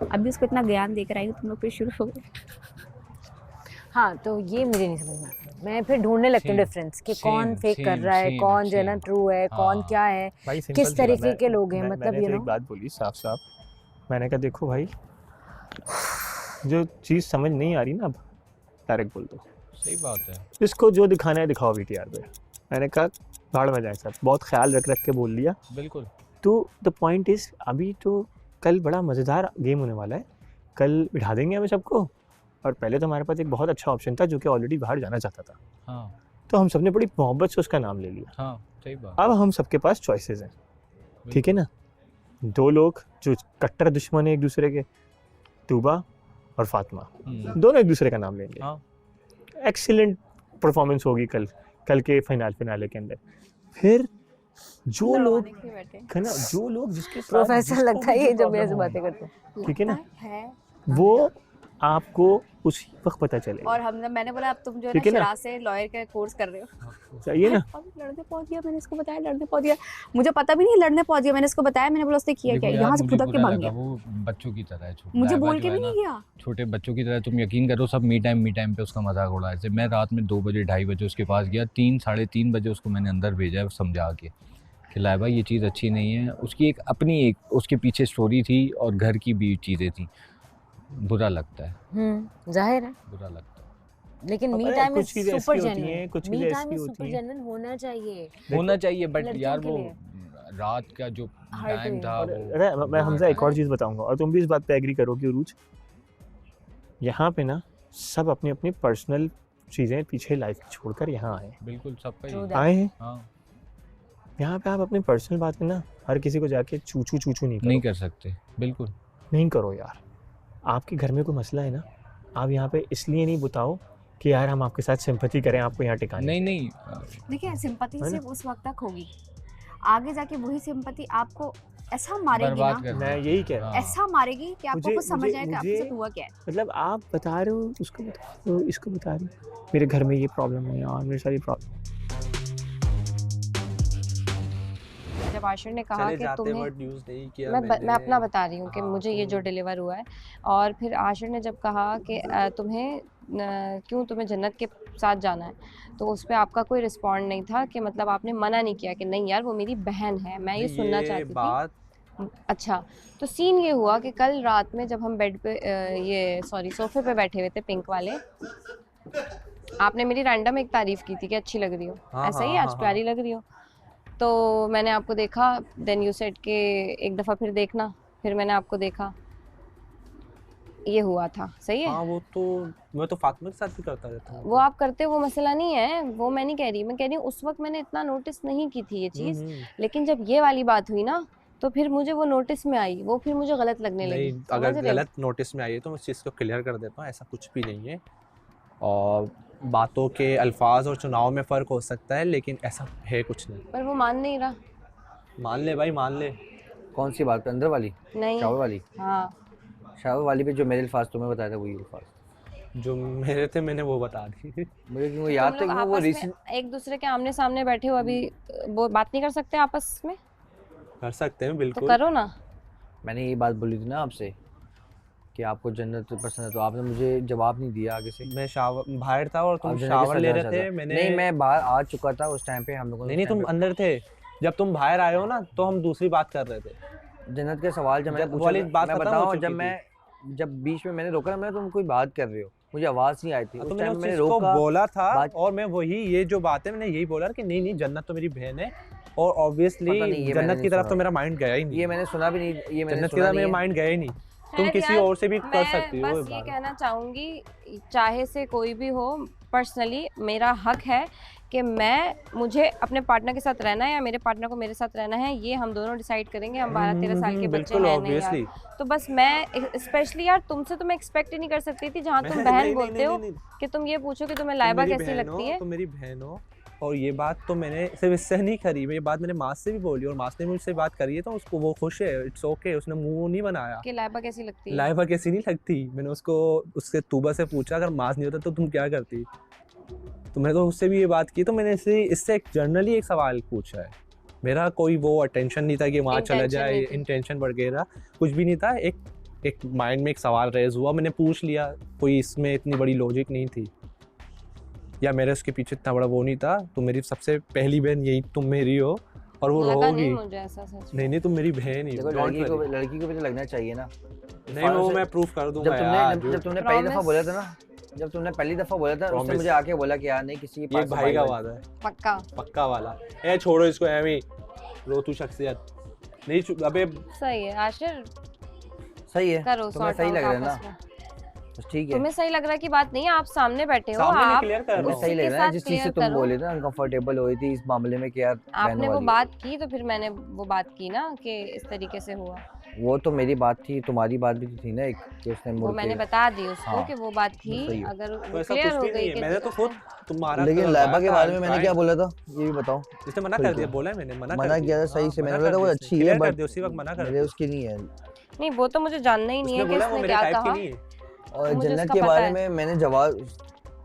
अभी उसको इतना ज्ञान देकर आई हूँ, तुम लोग फिर शुरू हो गए। हाँ, तो ये मुझे नहीं समझ में आता। मैं फिर ढूंढने लगती हूँ डिफरेंस कि कौन फेक कर रहा है, कौन जो है ना ट्रू है, कौन क्या है, भाई किस तरीके के लोग हैं, मतलब मैंने तो एक बात बोली साफ साफ, मैंने कहा देखो भाई, जो चीज़ समझ नहीं आ रही ना, अब डायरेक्ट बोल दो। सही बात है। इसको जो दिखाना है दिखाओ वीटीआर पे। मैंने कहा भाड़ में जाए सब, बहुत ख्याल रख रख के बोल लिया। बिल्कुल। तो द पॉइंट इज़, अभी तो कल बड़ा मज़ेदार गेम होने वाला है। कल बिठा देंगे हमें सबको, और पहले तो हमारे पास एक बहुत अच्छा ऑप्शन था जो कि ऑलरेडी बाहर जाना चाहता था। हाँ तो हम सबने बड़ी मोहब्बत से उसका नाम ले लिया। हाँ सही बात। अब हम सबके पास चॉइसेस हैं, ठीक है ना। 2 लोग जो कट्टर दुश्मन है एक दूसरे के, तूबा और फातिमा, दोनों एक दूसरे का नाम लेंगे। हाँ। एक्सीलेंट परफॉर्मेंस होगी कल के फिनाले के अंदर। फिर जो लोग है ना, जो लोग जिसके साथ प्रोफेसर लगता है ये जब ऐसे बातें करते हैं, ठीक है ना, है वो आपको उसी वक्त पता चलेगा। और मैंने बोला अब तुम जो है ठीक ना है ना? शराब से लॉयर का कोर्स कर रहे हो। चाहिए ना। अब लड़ने पहुंच गया, मैंने इसको बताया लड़ने पहुंच गया, मुझे पता भी नहीं लड़ने पहुंच गया, मैंने इसको बताया, मैंने बोला उसने किया क्या, यहाँ से खुदक के भाग गया। वो बच्चों की तरह है, मुझे बोल के भी नहीं गया। छोटे बच्चों की तरह। तुम यकीन करो, सब मी टाइम पे उसका मजाक उड़ाए थे। मैं रात में 2 बजे 2:30 बजे उसके पास गया, 3 साढ़े 3 बजे उसको मैंने अंदर भेजा समझा के कि लाइबा ये चीज़ अच्छी नहीं है। उसकी एक अपनी एक उसके पीछे स्टोरी थी और घर की भी चीज़ें थी। बुरा लगता है, जाहिर है बुरा लगता है। लेकिन मी पता है, टाइम कुछ इज चीज़ें सुपर ऐसी होती हैं, जेन्युइन, कुछ मी चीज़ें टाइम ऐसी इज होती सुपर हैं। जेन्युइन होना चाहिए। होना चाहिए, बट लड़कियों यार के वो लिए। रात का जो हर टाइम कोई। था और वो। अरे मैं हमजा एक और चीज़ बताऊंगा, और तुम भी इस बात पे एग्री करोगे उरूज। यहाँ पे ना सब अपनी अपनी पर्सनल चीज़ें पीछे लाइफ की छोड़कर यहाँ आए बिल्कुल सबका True ही। that. आए हैं। हाँ यहाँ पे आप अपनी पर्सनल बात करना, हर किसी को जाके चूचू नहीं करो। नहीं कर सकते, बिल्कुल नहीं करो यार। आपके घर में कोई मसला है ना, आप यहाँ पे इसलिए नहीं बताओ कि यार हम आपके साथ सिंपैथी करें, आपको यहाँ टिकाने। नहीं देखिए सिंपैथी है ना? सिर्फ उस वक्त तक होगी, आगे जाके वही सिंपैथी आपको ऐसा मारेगी ना, बर्बाद कर मैं यही कह रहा हूँ। ऐसा मारेगी कि आपको कुछ समझ आएगा आपके साथ हुआ क्या है। मतलब आप बता रहे हो, उसको बता रहे हो, इसको बता रहे हो, मेरे घर में ये प्रॉब्लम है यार, मेरे सारी प्रॉब्लम। जब आशिर ने कहा कि तुम्हें यूज नहीं किया, मैं अपना बता रही हूँ कि हाँ, मुझे ये जो डिलीवर हुआ है, और फिर आशिर ने जब कहा कि क्यों तुम्हें जन्नत के साथ जाना है, तो उस पर आपका कोई रिस्पॉन्ड नहीं था कि मतलब आपने मना नहीं किया कि नहीं यार वो मेरी बहन है, मैं ये सुनना चाहती थी। अच्छा, तो सीन ये हुआ कि कल रात में जब हम बेड पे सोफे पे बैठे हुए थे पिंक वाले, आपने मेरी रैंडम एक तारीफ की थी कि अच्छी लग रही हो, ऐसा ही आज प्यारी लग रही हो। तो मैंने आपको देखा, देन यू सेड के एक दफ़ा फिर देखना, फिर मैंने आपको देखा, ये हुआ था। सही है। हाँ, वो तो मैं तो फातिमा के साथ भी करता रहता हूँ। वो आप करते हो, वो मसला नहीं है, वो मैं नहीं कह रही, मैं कह रही हूँ उस वक्त मैंने इतना नोटिस नहीं की थी ये चीज़, लेकिन जब ये वाली बात हुई ना तो फिर मुझे वो नोटिस में आई, वो फिर मुझे गलत लगने लगी। नहीं, अगर गलत नोटिस में आई है तो मैं इस चीज़ को क्लियर कर देता हूँ, ऐसा कुछ भी नहीं है। और बातों के अल्फाज और चुनाव में फ़र्क हो सकता है, लेकिन ऐसा है कुछ नहीं। पर वो मान नहीं रहा। मान ले भाई, मान ले। कौन सी बात पे? अंदर वाली? नहीं। शावर वाली? हाँ, शावर वाली पे जो मेरे अल्फाज तुम्हें बताया था वही अल्फाज जो मेरे थे मैंने वो बता दी। मुझे क्यों याद तुम था लोग कि वो आपस रिसेंट में एक दूसरे के आमने सामने बैठे हो, अभी वो बात नहीं कर सकते आपस में? कर सकते हैं तो बिल्कुल। करो ना। मैंने ये बात बोली थी ना आपसे कि आपको जन्नत पसंद है, तो आपने मुझे जवाब नहीं दिया आगे से। मैं शावर बाहर था और तुम आप जन्नत के शावर साथ ले जाना रहे थे। चाहते हो। मैंने नहीं, मैं बाहर आ चुका था उस टाइम पे, हम लोगों ने नहीं, तुम अंदर थे। जब तुम बाहर आए हो ना तो हम दूसरी बात कर रहे थे। जन्नत के सवाल जब मैंने जब पूछा, वाली बात मैं खत्म हो बताऊं, चुकी थी। जब बीच में मैंने रोका ना, मैंने तुम कोई बात कर रहे हो, मुझे आवाज़ नहीं आई थी उस तो मैंने टाइम। उस मैंने चीज़ को रोका, बोला था बात- और मैं वही ये जो बात है मैंने यही बोला कि नहीं नहीं जन्नत तो मेरी बहन है, और ऑब्वियसली पता नहीं, ये मैंने जन्नत की नहीं तरफ सुना। तो मेरा माइंड गया ही नहीं। ये मैंने सुना भी नहीं, ये मैंने जन्नत की सुना तरफ नहीं मेरा है। माइंड गया ही नहीं। तुम खैर किसी यार, और से भी कर सकती हो। बस ये कहना चाहूँगी, चाहे से कोई भी हो, पर्सनली मेरा हक है कि मुझे अपने पार्टनर के साथ रहना है या मेरे पार्टनर को मेरे साथ रहना है, ये हम दोनों डिसाइड करेंगे। हम 12-13 साल के बच्चे बिल्कुल, हैं नहीं यार। obviously। तो बस मैं स्पेशली यार तुमसे तो मैं एक्सपेक्ट ही नहीं कर सकती थी, जहाँ तुम बहन बोलते हो कि तुम ये पूछो कि तुम्हें लाइबा कैसी लगती है। तुम मेरी बहन हो, और ये बात तो मैंने सिर्फ इससे नहीं करी, ये बात मैंने मास से भी बोली और मास ने मुझसे बात करी है, तो उसको वो खुश है, इट्स ओके। उसने मुंह नहीं बनाया कि लाइबा कैसी लगती है। लाइबा कैसी नहीं लगती। मैंने उसको उससे तूबा से पूछा अगर मास नहीं होता तो तुम क्या करती, तो मैंने तो उससे भी ये बात की। तो मैंने इससे जनरली एक सवाल पूछा है। मेरा कोई वो अटेंशन नहीं था कि वहाँ चला जाए, इंटेंशन वगैरह कुछ भी नहीं था। एक एक माइंड में एक सवाल रेज हुआ, मैंने पूछ लिया, कोई इसमें इतनी बड़ी लॉजिक नहीं थी या मेरे उसके पीछे इतना बड़ा वो नहीं था। तो मेरी सबसे पहली बहन यही तुम मेरी हो और वो लगा नहीं रहोगी। मुझे ऐसा सच नहीं नहीं तुम मेरी बहन ही हो, देखो don't worry। लड़की को भी तो लगना चाहिए ना। नहीं वो मैं प्रूफ कर दूंगा यार। जब तुमने पहली दफा Promise? बोला था ना, जब तुमने पहली दफा बोला था उसने Promise? मुझे आके बोला कि यार नहीं किसी के ये पास भाई का वादा है, पक्का। पक्का वाला। ए छोड़ो इसको एमी, रो तू शख्सियत नहीं अबे सही है आशिर, सही है, करो तुम्हें sort सही out लग रहा है ना, आपस में। बस ठीक है। तुम्हें सही लग रहा है की बात नहीं है, आप सामने बैठे हो, सामने मैं आप क्लियर कर रहा तुम्हें हूँ। सही उसी लग के रहा है साथ जिस चीज से clear तुम करो। बोले थे ना अनकंफर्टेबल हुई थी इस मामले में कि यार आपने वो वाली। बात की तो फिर मैंने वो बात की ना कि इस तरीके से हुआ। वो तो मेरी बात थी, तुम्हारी बात भी तो थी ना एक कि उसने वो मुड़ मैंने के। बता दी उसको हाँ, कि वो बात थी, सही है। अगर तो वो ऐसा क्लियर कुछ हो भी नहीं गई है, कि मैंने तो खुद तुम्हारा लेकिन कदम लाइबा उठाया के था, बारे में मैंने क्या try। बोला था ये भी बताओ। इसने मना कर दिया, बोला है मैंने मना मना किया था सही से, मैंने बोला था वो अच्छी है कर बट दिया उसी वक्त मना कर मेरे दिया। उसकी नहीं है। नहीं वो तो मुझे जानना ही नहीं उसने है कि बोला वो इसने मेरे क्या टाइप की कहा। नहीं है। और मुझे जन्नत उसका के पता बारे है। में मैंने जवाब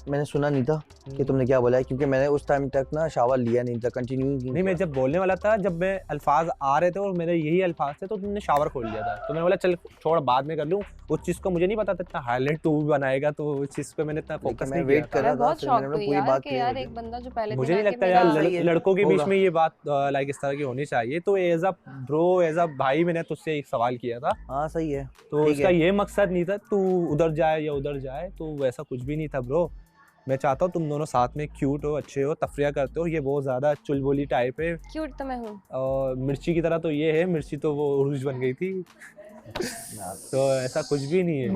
मैंने सुना नहीं था कि तुमने क्या बोला है, क्योंकि मैंने उस टाइम तक ना शावर लिया नहीं था, कंटिन्यू नहीं मैं जब बोलने वाला था, जब मैं अल्फाज आ रहे थे और मेरे यही अल्फाज थे तो तुमने शावर खोल लिया था, तो मैंने बोला चल छोड़ बाद में कर लूँ। उस चीज़ को मुझे नहीं पता था इतना हाईलाइट तू भी बनाएगा, तो उस चीज़ पे मैंने इतना फोकस मैं नहीं वेट किया कर था। रहा मैं था, बहुत फिर शॉक मैंने हुई पूरी यार बात कि clear यार हो एक गई। बंदा जो पहले मुझे दिन नहीं आके लगता मेरा यार सही है, लड़कों के बीच होगा। में ये बात लाइक इस तरह की होनी चाहिए। तो as a bro as a भाई मैंने तुझसे एक सवाल किया था, हाँ सही है, तो ठीक उसका है। ये मकसद नहीं था तू उधर जाए या उधर जाए, तो वैसा कुछ भी नहीं था ब्रो। मैं चाहता हूँ तुम दोनों साथ में क्यूट हो, अच्छे हो, तफरिया करते हो। ये बहुत ज़्यादा चुलबुली टाइप है क्यूट तो मैं हूँ। और मिर्ची की तरह तो ये है, मिर्ची तो वो उर्ज बन गई थी। तो ऐसा कुछ भी नहीं है।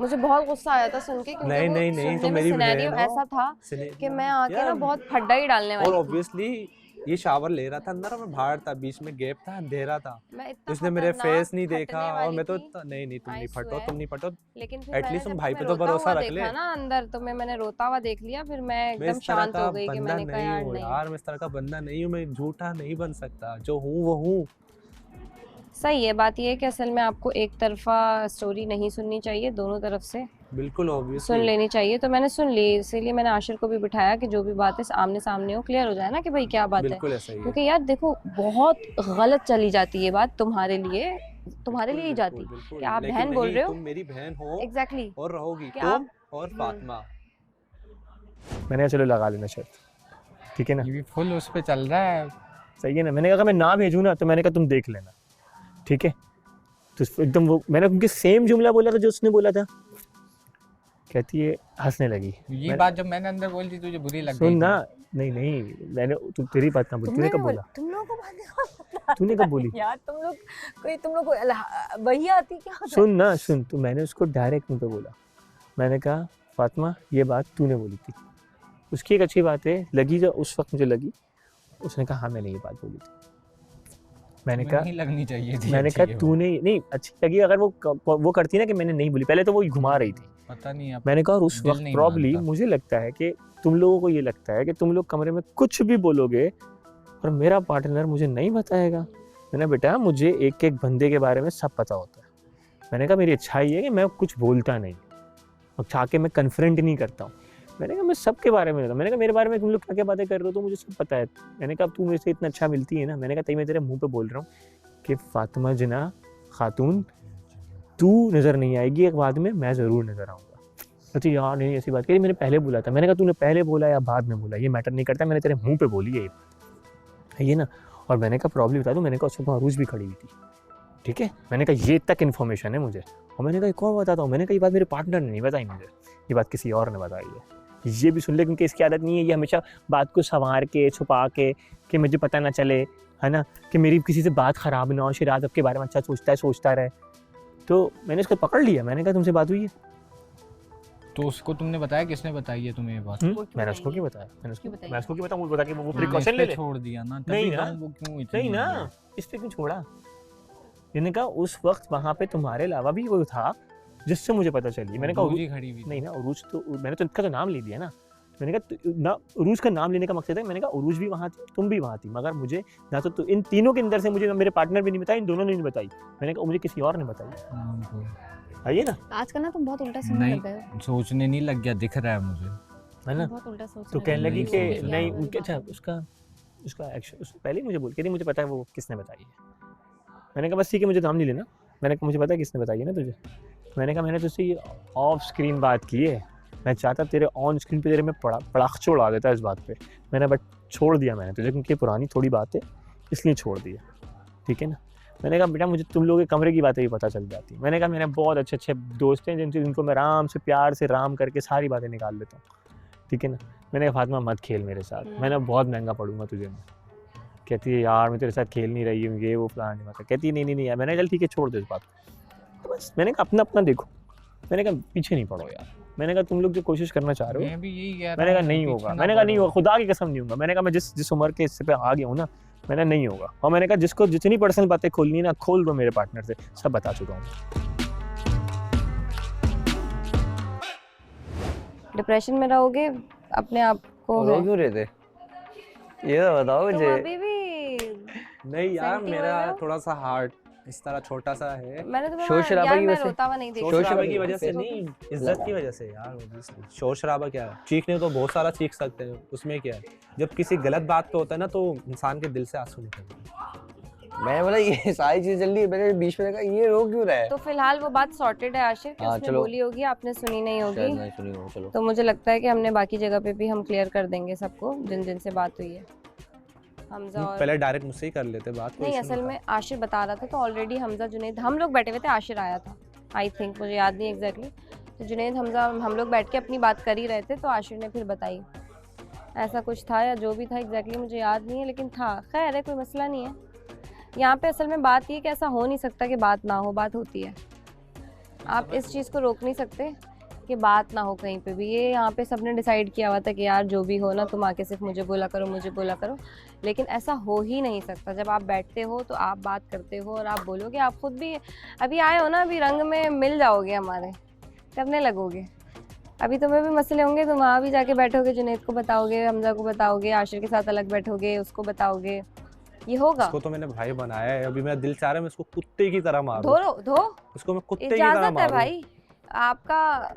मुझे बहुत गुस्सा आया था सुन के, क्योंकि नहीं, वो नहीं, नहीं, सुनने तो में मेरी सिनेरियो बहन हो। ऐसा था कि मैं आके यार, ना बहुत फड्डा ही डालने और वाली थी। ऑब्वियसली ये शावर ले रहा था अंदर और मैं बाहर था, बीच में गैप था, अंधेरा था। मैं इतना उसने मेरे खतरनाक फेस नहीं देखा फटने और वाली मैं तो थी। नहीं नहीं तुम I नहीं फटो, swear। तुम नहीं फटो। लेकिन फिर At मैंने least तुम जब भाई तुम्हें पे तो रोता भरोसा हुआ रख ले। देखा ना अंदर, तो मैंने रोता हुआ देख लिया, फिर मैं मैं एकदम इस तरह शांत का हो गई कि बंदा मैंने कहा नहीं यार हूँ नहीं। यार, मैं इस तरह का बंदा नहीं हूँ, मैं झूठा नहीं बन सकता, जो हूँ वो हूँ। सही है, बात ये है कि असल में आपको एक तरफा स्टोरी नहीं सुननी चाहिए, दोनों तरफ से बिल्कुल सुन ऑब्वियसली। लेनी चाहिए। तो मैंने सुन ली, इसीलिए मैंने आशिर को भी बिठाया कि जो भी बात है आमने सामने हो, क्लियर हो जाए ना कि भाई क्या बात है। बिल्कुल ऐसा ही है। क्योंकि यार देखो बहुत गलत चली जाती है बात तुम्हारे लिए ही जाती बिल्कुल, कि आप लेकिन बहन बोल नहीं, रहे हो। तुम मेरी बहन हो एग्जैक्टली और रहोगी कि तुम आप- और फातिमा। मैंने कहा चलो लगा लेना शर्त, ठीक है ना, ये भी फुल उस पे चल रहा है। सही है ना। मैंने कहा मैं ना भेजूँ ना, तो मैंने कहा तुम देख लेना, ठीक है। तो एकदम वो मैंने उनके सेम जुमला बोला था जो उसने बोला था। कहती है, हंसने लगी। ये बात जब मैंने अंदर बोली थी तुझे बुरी लग गई सुन थी। ना, नहीं मैंने तू तेरी बात ना बोल, तूने कब बोला? तुम लोगों को बात नहीं तूने कब बोली? यार तुम लोग को वही आती क्या होता है? सुन ना, सुन, तो मैंने उसको डायरेक्ट मुंह पे बोला। मैंने कहा फातिमा ये बात तूने बोली थी। उसकी एक अच्छी बात है लगी, जो उस वक्त मुझे लगी, उसने कहा हाँ मैंने ये बात बोली थी। मैंने तुम्हें कहा नहीं लगनी चाहिए थी। मैंने अच्छी कहा ये तूने नहीं अच्छी लगी, अगर वो करती ना कि मैंने नहीं बोली, पहले तो वो घुमा रही थी। बात। पता नहीं आप मैंने कहा और उस दिल वक्त नहीं प्रॉब्ली मानता। मुझे लगता है कि तुम लोगों को ये लगता है कि तुम लोग कमरे में कुछ भी बोलोगे और मेरा पार्टनर मुझे नहीं बताएगा। मैंने बेटा मुझे एक एक बंदे के बारे में सब पता होता है। मैंने कहा मेरी अच्छाई है कि मैं कुछ बोलता नहीं और चाह के मैं कन्फ्रंट नहीं करता हूँ। मैंने कहा मैं सबके बारे में, मैंने कहा मेरे बारे में तुम लोग क्या क्या बातें कर रहे हो तो मुझे सब पता है। मैंने कहा अब तू मेरे से इतना अच्छा मिलती है ना, मैंने कहा तभी मैं तेरे मुंह पे बोल रहा हूँ कि फातिमा जिना खातून तू नज़र नहीं आएगी, एक बाद में मैं ज़रूर नज़र आऊँगा। अच्छा यार नहीं ऐसी बात कही, मैंने पहले बोला था। मैंने कहा तूने पहले बोला या बाद में बोला ये मैटर नहीं करता, मैंने तेरे मुंह पे बोली है ये ना। और मैंने कहा प्रॉब्लम बता दूँ, मैंने कहा उस वक्त अरूज भी खड़ी हुई थी, ठीक है। मैंने कहा ये तक इन्फॉर्मेशन है मुझे। और मैंने कहा एक और बताता हूँ, मैंने कहा ये बात मेरे पार्टनर ने नहीं बताई मुझे, ये बात किसी और ने बताई है। ये भी सुन ले, क्योंकि इसकी आदत नहीं है, ये हमेशा बात को संवार के छुपा के कि मुझे पता ना चले, है ना, कि मेरी किसी से बात ख़राब ना हो, शिराज आपके बारे में अच्छा सोचता रहे। तो मैंने इसको पकड़ लिया, मैंने कहा तुमसे बात हुई है? तो उसको तुमने बताया, किसने बताई है तुम्हें ये बात? मैंने उसको क्यों बताया? मैंने क्यों बताई? मैं उसको क्यों बताऊँ? वो बता के वो हाँ, प्रिकॉशन इस ले पे ले। छोड़ दिया ना, नहीं तभी ना, कहूँ वो क्यों इतनी नहीं ना, इस पे क्यों छोड़ा? मैंने कहा उस वक्त वहाँ पे तुम्हारे अलावा भी वो था जिससे मुझे पता चली। मैंने कहा दूजी खड़ी हुई थी। नहीं ना, उरूज तो मैंने तो इनका तो नाम ले दिया ना। मैंने कहा ना, उरूज का नाम लेने का मकसद है, मैंने कहा उरूज भी वहाँ थी, तुम भी वहाँ थी, मगर मुझे ना तो इन तीनों के अंदर से मुझे मेरे पार्टनर भी नहीं बताई, इन दोनों ने नहीं बताई। मैंने कहा मुझे किसी और ने बताई। हाँ, आइए ना, आजकल ना तुम बहुत उल्टा सोचने लग गए हो। नहीं सोचने नहीं लग गया, दिख रहा है मुझे। है ना। बहुत उल्टा सोचने तो कहने लग लगी गए कि हो। नहीं यार, उनके अच्छा उसका एक्शन पहले ही मुझे बोल के नहीं, मुझे पता है वो किसने बताई है। मैंने कहा बस ठीक है, मुझे नाम नहीं लेना। मैंने कहा मुझे पता है किसने बताई है ना तुझे। मैंने कहा मैंने तुझसे ये ऑफ स्क्रीन बात की है, मैं चाहता तेरे ऑन स्क्रीन पे तेरे में पड़ाख उड़ा देता इस बात पे। मैंने बट छोड़ दिया मैंने तुझे, क्योंकि पुरानी थोड़ी बात है इसलिए छोड़ दिया, ठीक है ना। मैंने कहा बेटा मुझे तुम लोगों के कमरे की बातें भी पता चल जाती है। मैंने कहा मेरे बहुत अच्छे अच्छे दोस्त हैं जिनको मैं आराम से प्यार से राम करके सारी बातें निकाल लेता हूँ, ठीक है ना। मैंने कहा फातिमा मत खेल मेरे साथ, मैंने बहुत महंगा पड़ूंगा तुझे मैं। कहती है यार मैं तेरे साथ खेल नहीं रही हूँ, ये वो प्लान नहीं पता। कहती है नहीं यार। मैंने कहा चल ठीक है छोड़ दो इस बात को। तो बस मैंने कहा अपना अपना देखो, मैंने कहा पीछे नहीं पड़ो यार। मैंने कहा तुम लोग जो कोशिश करना चाह रहे हो, मैं भी यही कह रहा मैंने कहा हूँ, नहीं पीछे होगा। ना मैंने कहा नहीं पड़ो। होगा, खुदा की कसम नहीं होगा। मैंने कहा मैं जिस उम्र के इससे पे आ गया हूँ ना, मैंने नहीं होगा। और मैंने कहा जिसको जितनी पर्सनल बातें खोलनी है ना खोल दो मेरे पार्टनर से, सब बता चुका हूँ। डिप्रेशन में रहोगे अपने आप को रो है। क्यों रहे थे ये तो बताओ तुम मुझे। अभी भी नहीं यार, Senti मेरा हो रहे हो? थोड़ा सा हार्ट इस तरह छोटा सा है। मैंने तुम्हें शोर शराबा यार की मैं वजह से? रोता हुआ नहीं शोर देखा। शराबे की वजह से देखो नहीं, इज्जत की वजह से यार। obviously शोर शराबा क्या है, चीखने तो बहुत सारा चीख सकते हैं, उसमें क्या है। जब किसी गलत बात पे होता है ना तो इंसान के दिल से आंसू निकलते हैं। मैं बोला ये सारी चीज चल रही है, मैंने बीच में देखा ये रो क्यों रहा है। तो फिलहाल वो बात सॉर्टेड है आशिर कि हाँ, उसने चलो। बोली होगी, आपने सुनी नहीं शायद होगी। नहीं सुनी हो, चलो। तो मुझे लगता है कि हमने बाकी जगह पे भी हम क्लियर कर देंगे सबको जिन जिन से बात हुई है। हमजा और पहले डायरेक्ट मुझसे ही कर लेते बात, कोई नहीं, issue असल था। में आशिर बता रहा था तो ऑलरेडी हमजा जुनैद हम लोग बैठे हुए थे, आशिर आया था आई थिंक, मुझे याद नहीं एग्जैक्टली। तो जुनैद हमजा हम लोग बैठ के अपनी बात कर ही रहे थे तो आशिर ने फिर बताई। ऐसा कुछ था या जो भी था एग्जैक्टली मुझे याद नहीं है, लेकिन था। खैर है, कोई मसला नहीं है। यहाँ पे असल में बात ये कि ऐसा हो नहीं सकता कि बात ना हो, बात होती है। आप इस चीज़ को रोक नहीं सकते कि बात ना हो कहीं पे भी। ये यहाँ पे सबने डिसाइड किया हुआ था कि यार जो भी हो ना तुम आके सिर्फ मुझे बोला करो, मुझे बोला करो, लेकिन ऐसा हो ही नहीं सकता। जब आप बैठते हो तो आप बात करते हो और आप बोलोगे। आप खुद भी अभी आए हो ना, अभी रंग में मिल जाओगे, हमारे करने लगोगे। अभी तुम्हें भी मसले होंगे, तुम वहाँ भी जाके बैठोगे, जुनैद को बताओगे, हमजा को बताओगे, आशिर के साथ अलग बैठोगे, उसको बताओगे, ये होगा। उसको तो मैंने भाई बनाया है, अभी मेरा दिल चाह रहा है मैं उसको कुत्ते की तरह मारूं। धो उसको मैं कुत्ते की तरह इजाजत है मारूं। भाई, आपका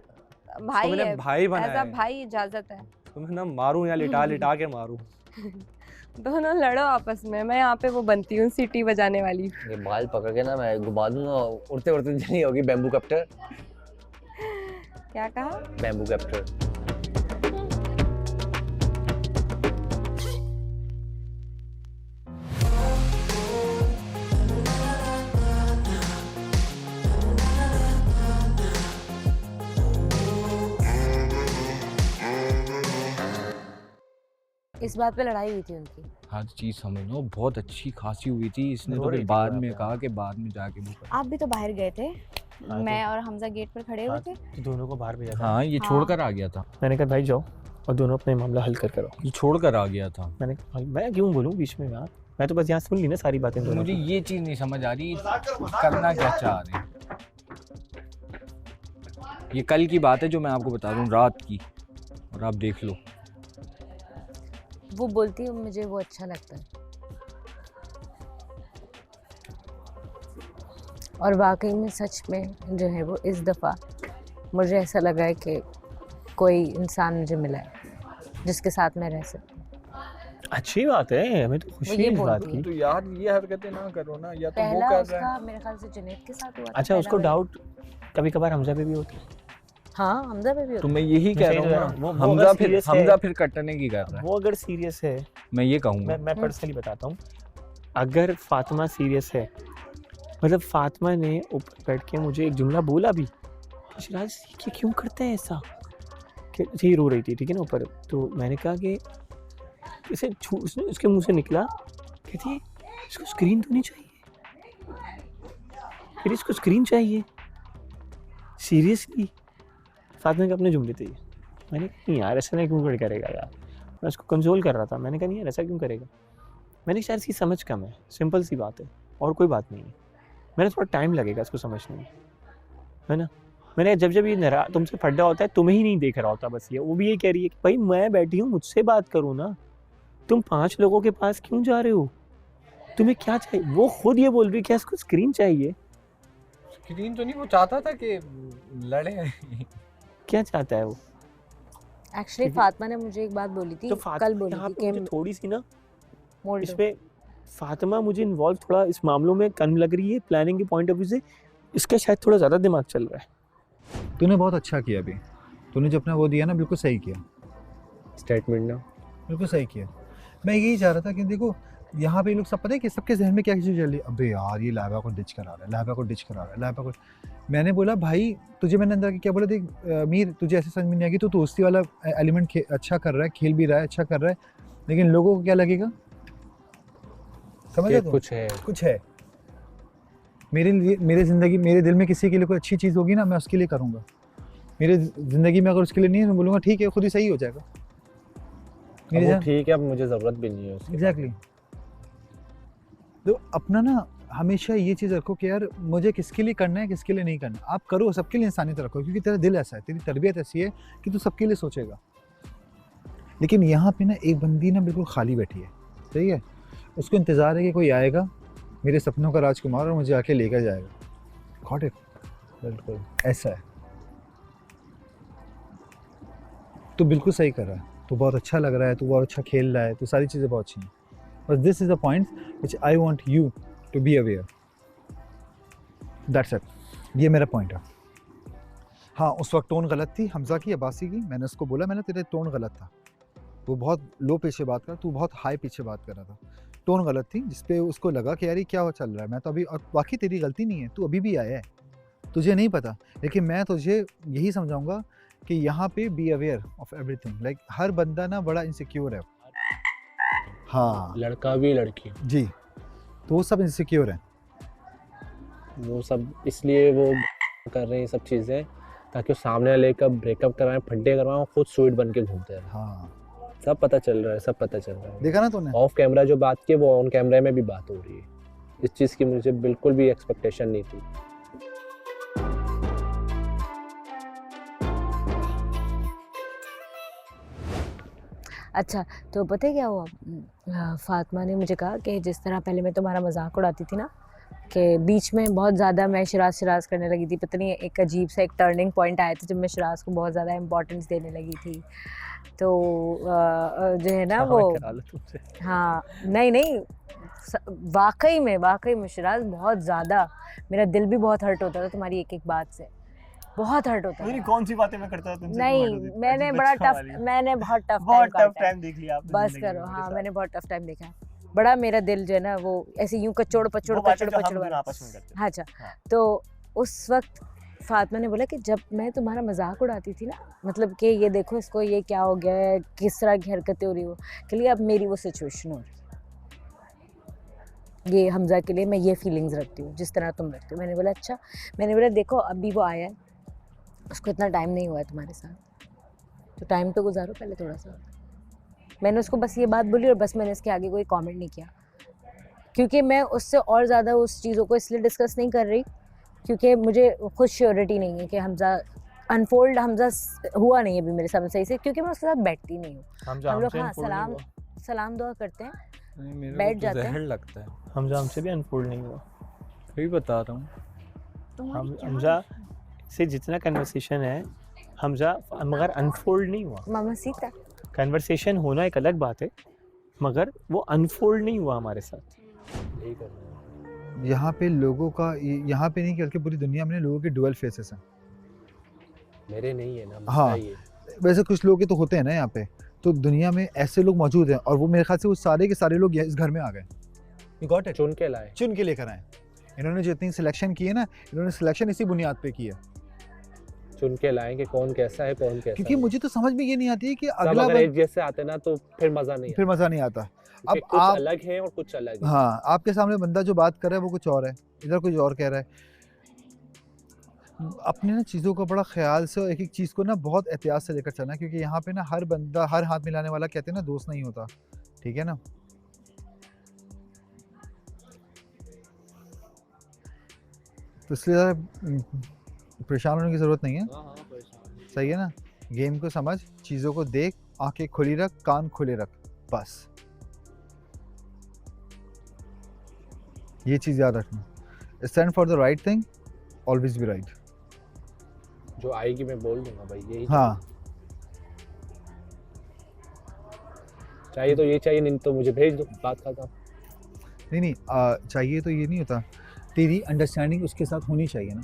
भाई मैंने है, भाई बनाया ऐसा है। भाई इजाजत है। तो मैं ना मारूं या लिटा लिटा के मारूं। दोनों लड़ो आपस में, मैं यहाँ पे वो बनती हूँ सीटी बजाने वाली। ये बाल पकड़ के ना मैं घुमा दूंगा, उड़ते उड़ते चली होगी बैम्बू कैप्टर। क्या कहा? बैम्बू कैप्टर। इस बात पे लड़ाई हुई थी उनकी। हर चीज़ समझ लो, बहुत अच्छी खासी हुई थी। इसने रो तो रही फिर थी बाद वहाँ में पे। कहा कि बाद में जाके वो कर। आप भी तो बाहर गए थे, हाँ, मैं और हमजा गेट पर खड़े हुए थे। तो दोनों को बाहर भेजा था। हाँ, ये हाँ। छोड़कर आ गया था। मैंने कहा भाई जाओ और दोनों अपने मामला हल कर करो। ये छोड़कर आ गया था। मैंने कहा भाई मैं क्यों बोलूँ बीच में यार, मैं तो बस यहाँ सुन ली ना सारी बातें दोनों मुझे की। ये चीज़ नहीं समझ आ रही करना क्या चाह रहे हैं। ये कल की बात है जो मैं आपको बता रहा हूँ, रात की, और आप देख लो। वो बोलती है मुझे वो अच्छा लगता है, और वाकई में सच में जो है वो इस दफ़ा मुझे ऐसा लगा है कि कोई इंसान मुझे मिला है जिसके साथ मैं रह सकती हूँ। अच्छी बात है, हमें तो खुशी है ये इस बात बोलती की। तो यार ये हरकतें ना करो ना, या तो वो पहला कर रहा उसका है। मेरे ख्याल से जुनैद के साथ हुआ था। अच्छा पहला उसको वाला। डाउट कभी कभार हमजा पे भी होता है। हाँ, हमजा पे भी तो होता मैं यही कह सही रहा कह रहा हूँ हूँ। ना, वो अगर serious है- हमजा फिर कटने की कर रहा है। वो अगर सीरियस है, मैं ये कहूँगा। मैं पर्सनली बताता हूँ, अगर फातिमा सीरियस है, मतलब फातिमा ने ऊपर बैठ के मुझे एक जुमला बोला भी, शिराज ये क्यों करते हैं ऐसा, कि ये रो रही थी ठीक है ना ऊपर, तो मैंने कहा कि इसे उसने उसके मुंह से निकला, कहती है इसको स्क्रीन तो नहीं चाहिए, फिर इसको स्क्रीन चाहिए सीरियसली। फातिमा के अपने जुमले थे ये। मैंने कहा नहीं यार ऐसा नहीं क्यों करेगा यार, मैं उसको कंसोल कर रहा था। मैंने कहा नहीं यार ऐसा क्यों करेगा, मैंने शायद इसकी समझ कम है, सिंपल सी बात है और कोई बात नहीं है। मैंने थोड़ा टाइम लगेगा इसको समझने में, है ना। मैंने जब ये नाराज तुमसे फड्डा होता है, तुम्हें ही नहीं देख रहा होता बस, ये वो भी ये कह रही है कि भाई मैं बैठी हूँ मुझसे बात करो ना, तुम 5 लोगों के पास क्यों जा रहे हो, तुम्हें क्या चाहिए। वो खुद ये बोल रही है क्या इसको स्क्रीन चाहिए। स्क्रीन तो नहीं, वो चाहता था कि लड़े। क्या चाहता है वो। एक्चुअली फातिमा ने मुझे एक बात बोली थी, तो कल बोली यहाँ थी पे कि मुझे थोड़ी सी ना मोड़ इस दो। पे फातिमा मुझे इन्वॉल्व थोड़ा इस मामलों में कम लग रही है, प्लानिंग के पॉइंट ऑफ व्यू से इसका शायद थोड़ा ज़्यादा दिमाग चल रहा है। तूने बहुत अच्छा किया अभी, तूने जो अपना वो दिया ना बिल्कुल सही किया, स्टेटमेंट ना बिल्कुल सही किया। मैं यही चाह रहा था कि देखो यहाँ पे ये लोग सब पता है कि सबके जहन में क्या चीज़ चल रही है, अबे यार ये लाइबा को डिच करा रहा है, लाइबा को डिच करा रहा है, लाइबा को। मैंने बोला भाई तुझे मैंने अंदर क्या बोला, देख मीर तुझे ऐसे समझ में नहीं आएगी, तो दोस्ती वाला एलिमेंट अच्छा कर रहा है, खेल भी रहा है, अच्छा कर रहा है, लेकिन लोगों को क्या लगेगा, समझ रहे हो? कुछ है मेरे ज़िंदगी, मेरे दिल में किसी के लिए कोई अच्छी चीज़ होगी ना, मैं उसके लिए करूँगा। मेरे ज़िंदगी में अगर उसके लिए नहीं है, मैं बोलूँगा ठीक है, खुद ही सही हो जाएगा। ठीक है, अब मुझे ज़रूरत भी नहीं है उसकी। एग्जैक्टली। तो अपना ना हमेशा ये चीज़ रखो कि यार मुझे किसके लिए करना है, किसके लिए नहीं करना। आप करो, सबके लिए इंसानियत रखो, क्योंकि तेरा दिल ऐसा है, तेरी तरबियत ऐसी है कि तू सबके लिए सोचेगा। लेकिन यहाँ पे ना एक बंदी ना बिल्कुल खाली बैठी है, सही है, उसको इंतज़ार है कि कोई आएगा मेरे सपनों का राजकुमार और मुझे आके लेकर जाएगा। गॉट इट, बिल्कुल ऐसा है। तो बिल्कुल सही कर रहा है, तो बहुत अच्छा लग रहा है, तो बहुत अच्छा खेल रहा है, तो सारी चीज़ें बहुत अच्छी हैं। बस this is a point which I want you to be aware, that's it. ये मेरा पॉइंट है। हाँ, उस वक्त टोन गलत थी हमज़ा की, अब्बासी की। मैंने उसको बोला, मैंने तेरा टोन गलत था, वो बहुत लो पीछे बात कर, तू बहुत हाई पीछे बात कर रहा था, टोन गलत थी, जिसपे उसको लगा कि यार ये क्या चल रहा है। मैं तो अभी, और बाकी तेरी गलती नहीं है, तू अभी भी आया है, तुझे नहीं पता, लेकिन मैं तुझे यही समझाऊंगा कि यहाँ पे be aware of everything. Like हर बंदा ना बड़ा इनसिक्योर है। हाँ, लड़का भी लड़की जी, तो वो सब इनसिक्योर हैं। वो सब इसलिए वो कर रहे हैं ये सब चीज़ें, ताकि वो सामने वाले का ब्रेकअप करवाएं, फड्डे करवाएं, खुद स्वीट बन के घूमते हैं। हाँ, सब पता चल रहा है, सब पता चल रहा है। देखा ना तूने? ऑफ कैमरा जो बात की वो ऑन कैमरा में भी बात हो रही है। इस चीज़ की मुझे बिल्कुल भी एक्सपेक्टेशन नहीं थी। अच्छा, तो पता है क्या हुआ? फातिमा ने मुझे कहा कि जिस तरह पहले मैं तुम्हारा मजाक उड़ाती थी ना, कि बीच में बहुत ज़्यादा मैं शराज करने लगी थी, पता नहीं एक अजीब सा एक टर्निंग पॉइंट आया था जब मैं शराज को बहुत ज़्यादा इम्पोर्टेंस देने लगी थी। तो जो है ना वो, हाँ, नहीं वाकई में शराज बहुत ज़्यादा, मेरा दिल भी बहुत हर्ट होता था तुम्हारी एक बात से, बहुत हर्ट होता है। कौन सी बातें मैं करता था तुमसे? नहीं, मैंने बहुत टफ टाइम देख लिया आपने। बस करो, हाँ, मैंने बहुत टफ टाइम देखा है। बड़ा मेरा दिल जो है ना वो ऐसे यूं कचोड़ पचोड़ वाला। हाँ, अच्छा, तो उस वक्त फातिमा ने बोला कि जब मैं तुम्हारा मजाक उड़ाती थी ना, मतलब कि ये देखो इसको, ये क्या हो गया है, किस तरह की हरकतें हो रही हो, के लिए अब मेरी वो सिचुएशन हो रही है। ये हमजा के लिए मैं ये फीलिंग्स रखती हूँ जिस तरह तुम रखती हो। मैंने बोला अच्छा, मैंने बोला देखो अभी वो आया है, उसको इतना टाइम नहीं हुआ है तुम्हारे साथ, तो टाइम तो गुजारो पहले थोड़ा सा। मैंने उसको बस ये बात बोली और बस मैंने इसके आगे कोई कमेंट नहीं किया, क्योंकि मैं उससे और ज़्यादा उस चीज़ों को इसलिए डिस्कस नहीं कर रही क्योंकि मुझे खुद श्योरिटी नहीं है कि हमजा हुआ नहीं है अभी मेरे सामने सही से, क्योंकि मैं उसके साथ बैठती नहीं हूँ। हम लोग हाँ सलाम दुआ करते हैं, बैठ जाते हैं। लगता है हमजा हमसे भी अनफोल्ड नहीं हुआ, वही बता रहा हूँ। हमजा से जितना कन्वर्सेशन है हमजा मगर अनफोल्ड नहीं हुआ। मामा सीता कन्वर्सेशन होना एक अलग बात है, मगर वो अनफोल्ड नहीं हुआ हमारे साथ। यहाँ पे लोगों का, यहाँ पे नहीं बल्कि पूरी दुनिया में लोगों के डुअल फेसेस हैं। मेरे नहीं है ना। हाँ, वैसे कुछ लोग के तो होते हैं ना यहाँ पे, तो दुनिया में ऐसे लोग मौजूद हैं, और वो मेरे ख्याल से वो सारे के सारे लोग इस घर में आ गए। You got it? चुन के लेकर आए। इन्होंने जो इतनी सिलेक्शन की है ना, इन्होंने सिलेक्शन इसी बुनियाद पे की है, चुन के लाएं कि कौन कैसा है कौन कैसा। क्योंकि मुझे तो समझ में ये नहीं आती है कि अगला एक जैसे आते ना तो फिर मजा नहीं आता। अब कुछ आप अलग है और कुछ अलग है। हाँ, आपके सामने बंदा जो बात कर रहा है वो कुछ और है, इधर कुछ और कह रहा है। अपने ना चीज़ों को बड़ा ख्याल से और एक एक चीज़ को ना बहुत एहतियात से लेकर चलना, क्योंकि यहाँ पे ना हर बंदा, हर हाथ मिलाने वाला कहते हैं ना दोस्त नहीं होता, ठीक है ना। तो इसलिए परेशान होने की ज़रूरत नहीं है, सही है ना। गेम को समझ, चीज़ों को देख, आंखें खुली रख, कान खुले रख, बस ये चीज़ याद रखना। Stand for the right thing, always be right. जो आएगी मैं बोल दूंगा भाई, यही हाँ, चाहिए तो ये चाहिए, नहीं तो मुझे भेज दो, बात खत्म। नहीं नहीं चाहिए तो ये नहीं होता, तेरी अंडरस्टैंडिंग उसके साथ होनी चाहिए ना।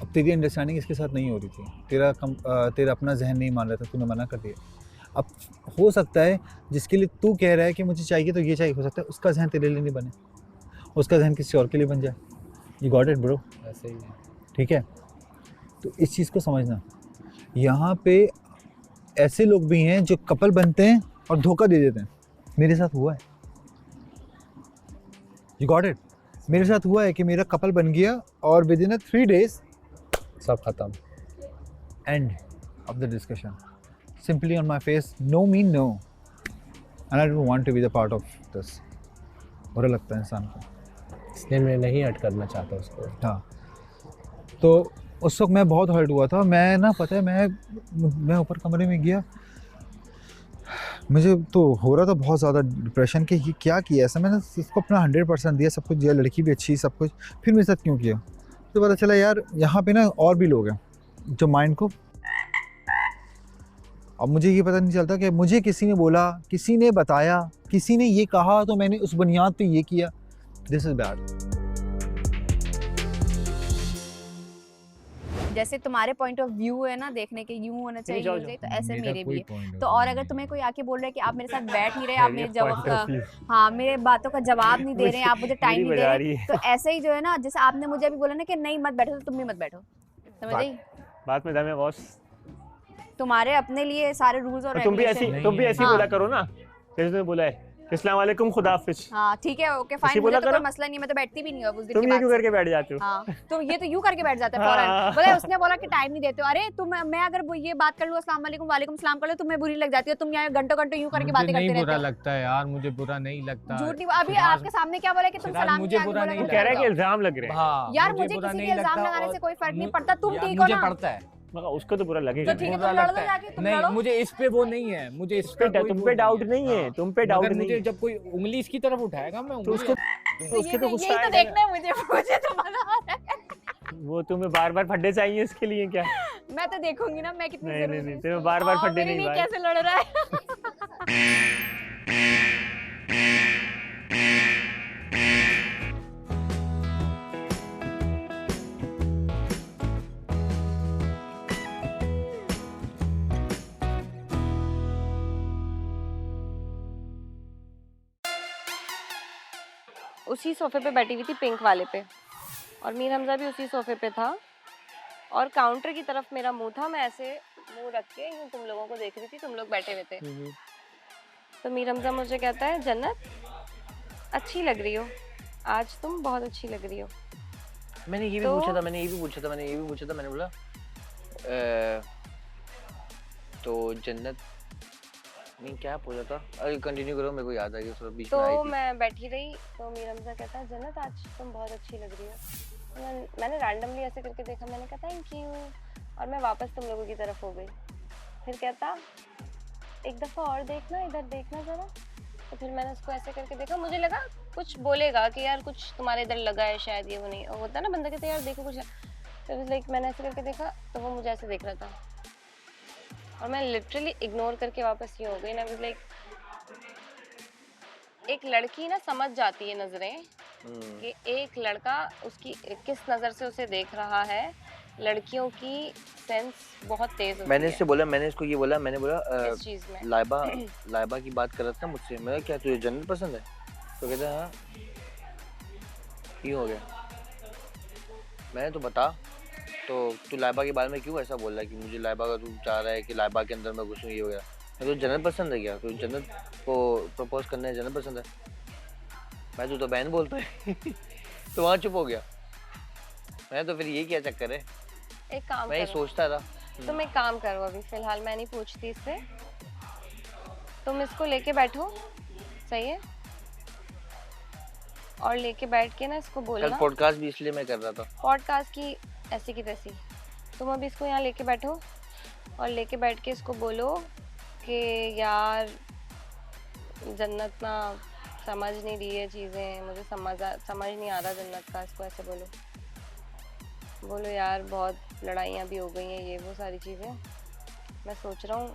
अब तेरी अंडरस्टैंडिंग इसके साथ नहीं हो रही थी, तेरा अपना जहन नहीं मान रहा था, तूने मना कर दिया। अब हो सकता है जिसके लिए तू कह रहा है कि मुझे चाहिए तो ये चाहिए, हो सकता है उसका जहन तेरे लिए नहीं बने, उसका जहन किसी और के लिए बन जाए। You got it bro? ऐसे ही है। ठीक है, तो इस चीज़ को समझना। यहाँ पे ऐसे लोग भी हैं जो कपल बनते हैं और धोखा दे देते हैं। मेरे साथ हुआ है, यू गॉट इट? मेरे साथ हुआ है कि मेरा कपल बन गया और विद इन 3 days सब खत्म। end of the discussion. Simply on my face, no mean no. And I don't want to be the part of this. बुरा लगता है इंसान को। इसलिए मैं नहीं हट करना चाहता उसको। हाँ, तो उस वक्त मैं बहुत हर्ट हुआ था। मैं ना, पता है, मैं ऊपर कमरे में गया, मुझे तो हो रहा था बहुत ज़्यादा डिप्रेशन कि ये क्या किया ऐसा। मैंने इसको अपना 100% दिया, सब कुछ दिया, लड़की भी अच्छी, सब कुछ, फिर मेरे साथ क्यों किया? तो पता चला यार यहाँ पे ना और भी लोग हैं जो माइंड को, अब मुझे ये पता नहीं चलता कि मुझे किसी ने बोला, किसी ने बताया, किसी ने ये कहा तो मैंने उस बुनियाद पे ये किया। This is bad. जैसे तुम्हारे पॉइंट ऑफ व्यू है ना देखने के, यूं होना चाहिए, जाओ, यूं चाहिए, तो ऐसे मेरा मेरे कोई भी है। point of तो view और नहीं अगर है। तुम्हें कोई आके बोल रहा है कि आप मेरे साथ बैठ नहीं रहे, आप मेरे point of जवाब view। हाँ मेरे बातों का जवाब नहीं दे रहे हैं, आप मुझे टाइम नहीं दे बजा रहे रही हैं, है। तो ऐसे ही जो है ना, जैसे आपने मुझे अभी बोला ना कि नहीं मत बैठो, तो तुम भी मत बैठो, समझ आई? बात में दम है बॉस। तुम्हारे अपने लिए सारे रूल्स और तुम भी रेगुलेशन। ऐसी हाँ। बोला करो ना, जैसे तुमने बोला है अस्सलाम वालेकुम खुदा हाफिज। हाँ ठीक है, ओके ऐसी फाइन, बोला मुझे तो करो। कोई मसला नहीं है, मैं तो बैठती भी नहीं हूँ अब उस दिन तुम के ये बाद क्यों से। करके बैठ जाते हो? हाँ तो ये तो यूं करके बैठ जाता है हाँ। फौरन। बोले उसने बोला कि टाइम नहीं देते हो, अरे तुम, मैं अगर वो ये बात कर लूँ अस्सलाम वालेकुम वालेकुम सलाम कर लो, तुम्हें बुरी लग जाती है, तुम यहाँ घंटों घंटों यूं करके मुझे बातें नहीं करते बुरा रहते हो। लगता है यार, मुझे बुरा नहीं लगता। झूठ नहीं, अभी सिराज- आपके सामने क्या बोला कि तुम सिराज, सलाम मुझे किया, बुरा बोला नहीं कुछ कह रहा है कि नहीं। इल्जाम लग रहे हैं। हाँ, यार मुझे बुरा किसी नहीं के इल्जाम लगता लगाने और से कोई फर्क नहीं मु- पड़ता, तुम यार, ठीक हो मुझे ना? पड़ता है। मगर उसको तो बुरा तो लगेगा। ठीक है, बुरा तुम लड़ दो लगता जाके, है। तुम नहीं, लड़ो। मुझे इस पे वो नहीं है, मुझे इस पे कोई तुम वो पे नहीं डाउट है। नहीं है, हाँ। तुम पे डाउट मगर नहीं मुझे है। जब कोई उंगली इसकी तरफ उठाएगा, मैं तो उसको उंगली उसके तो गुस्सा यही तो आएगा देखना है मुझे, मुझे तो मजा आ रहा है। ना। वो तुम्हें बार बार फड्डे चाहिए इसके लिए क्या? मैं तो देखूंगी ना, मैं कितनी नहीं, जरूरी नहीं, हूँ। तुम्हें बार-बार हाँ, फड्डे मेरे नहीं लिए भाई। कैसे लड़ रहा है? उसी सोफे पे बैठी हुई थी, पिंक वाले पे, और मीर हमजा भी उसी सोफे पे था, और काउंटर की तरफ मेरा मुंह था, मैं ऐसे मुंह रख के यूं तुम लोगों को देख रही थी, तुम लोग बैठे हुए थे। तो मीर हमजा मुझे कहता है, जन्नत अच्छी लग रही हो आज, तुम बहुत अच्छी लग रही हो। मैंने ये भी तो- पूछा था, मैंने ये भी पूछा था, मैंने बोला तो जन्नत नहीं, क्या पूछा था? अरे कंटिन्यू करो, मेरे को याद आ गया, थोड़ा बीच में आई तो थी। मैं बैठी रही, तो मीर हमजा कहता है, जन्नत आज तुम बहुत अच्छी लग रही हो। तो मैंने रैंडमली ऐसे करके देखा, मैंने कहा थैंक यू, और मैं वापस तुम लोगों की तरफ हो गई। फिर कहता, एक दफ़ा और देखना, इधर देखना ज़रा। तो फिर मैंने उसको ऐसे करके देखा, मुझे लगा कुछ बोलेगा कि यार कुछ तुम्हारे इधर लगा है शायद, ये वो नहीं होता है ना, बंदा कहता है यार देखो कुछ। तो लाइक मैंने ऐसे करके देखा, तो वो मुझे ऐसे देख रहा था, और मैं लिटरली इग्नोर करके वापस ये हो गई ना। लाइक एक लड़की ना समझ जाती है नजरें कि एक लड़का उसकी किस नजर से उसे देख रहा है। लड़कियों की सेंस बहुत तेज होती मैंने है इससे बोला, मैंने इसको ये बोला, मैंने बोला इस चीज में। लाइबा की बात कर रहा था मुझसे, मैं क्या तुझे जन्नत पसंद है? तो कहता है हाँ। क्यों हो गया? मैंने तो बता, तो तू लाइबा के बारे में क्यों ऐसा बोल रहा है कि मुझे लाइबा का, तू चाह रहा है कि लाइबा के अंदर मैं घुसूं, ये हो गया। तो जन्नत पसंद है क्या? तो जन्नत को प्रपोज करना है, जन्नत पसंद है? मैं तो बहन बोलता है। तो वहाँ चुप हो गया। मैं तो फिर ये क्या चक्कर है, एक काम मैं ये करो, सोचता रहा। तुम एक काम करो, अभी फिलहाल मैं नहीं पूछती इससे, तुम इसको लेके बैठो, सही है? और लेके बैठ के ना इसको कल बोलना, पॉडकास्ट भी इसलिए मैं कर रहा था। पॉडकास्ट की ऐसी की तैसी, तुम अभी इसको यहाँ लेके बैठो, और लेके बैठ के इसको बोलो कि यार जन्नत ना समझ नहीं रही है चीज़ें, मुझे समझ नहीं आ रहा जन्नत का। इसको ऐसे बोलो यार बहुत लड़ाइयाँ भी हो गई हैं, ये वो सारी चीज़ें, मैं सोच रहा हूँ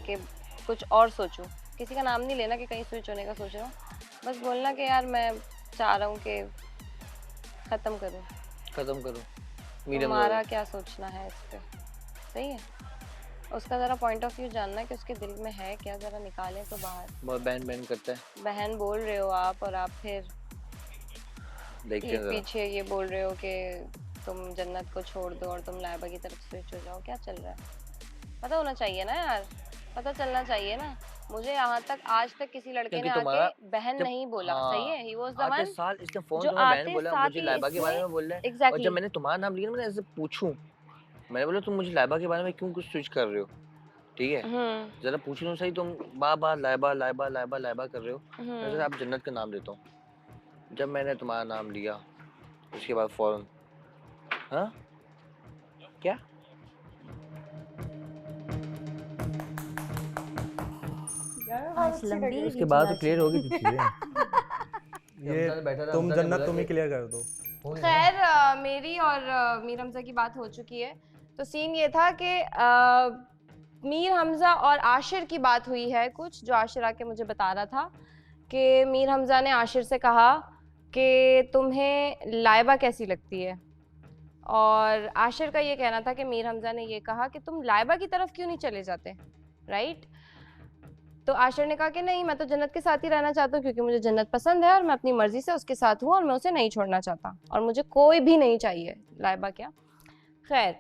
कि कुछ और सोचूं, किसी का नाम नहीं लेना कि कहीं स्विच होने का सोच रहा हूँ, बस बोलना कि यार मैं चाह रहा हूँ कि ख़त्म करूँ। तुम्हारा क्या सोचना है इस पे? सही है, उसका ज़रा पॉइंट ऑफ व्यू जानना कि उसके दिल में है क्या, ज़रा निकालें तो बाहर। बहुत बहन करता है। बहन बोल रहे हो आप, और आप फिर देखते ये हैं पीछे ये बोल रहे हो कि तुम जन्नत को छोड़ दो और तुम लाइबा की तरफ स्विच हो जाओ। क्या चल रहा है? पता होना चाहिए ना यार, पता चलना चाहिए ना। मुझे यहाँ तक आज तक किसी लड़के ने आके बहन नहीं बोला। सही है, he was the one साल इसने फोन जो तो बहन आते बोला, साथ मुझे ही लाइबा के बारे में इसने बोल रहा है। और एग्जैक्टली जब मैंने तुम्हारा नाम लिया ना, मैंने ऐसे पूछूं, मैंने बोला तुम मुझे लाइबा के बारे में क्यों कुछ स्विच कर रहे हो? ठीक है, जरा पूछ लो सही, तुम बार लाइबा लाइबा लाइबा लाइबा कर रहे हो। मैं जरा आप जन्नत का नाम लेता हूँ। जब मैंने तुम्हारा नाम लिया उसके बाद फौरन हाँ क्या उसके बाद तो क्लियर होगी थी चीजें। ये तुम जन्नत तुम ही क्लियर कर दो। खैर मेरी और मीर हमजा की बात हो चुकी है। तो सीन ये था कि मीर हमजा और आशिर की बात हुई है कुछ, जो आशिर आके मुझे बता रहा था कि मीर हमजा ने आशिर से कहा कि तुम्हें लाइबा कैसी लगती है, और आशिर का ये कहना था कि मीर हमजा ने ये कहा कि तुम लाइबा की तरफ क्यों नहीं चले जाते, राइट। तो आशिर ने कहा कि नहीं, मैं तो जन्नत के साथ ही रहना चाहता हूँ क्योंकि मुझे जन्नत पसंद है और मैं अपनी मर्जी से उसके साथ हूँ और मैं उसे नहीं छोड़ना चाहता और मुझे कोई भी नहीं चाहिए, लाइबा क्या। खैर,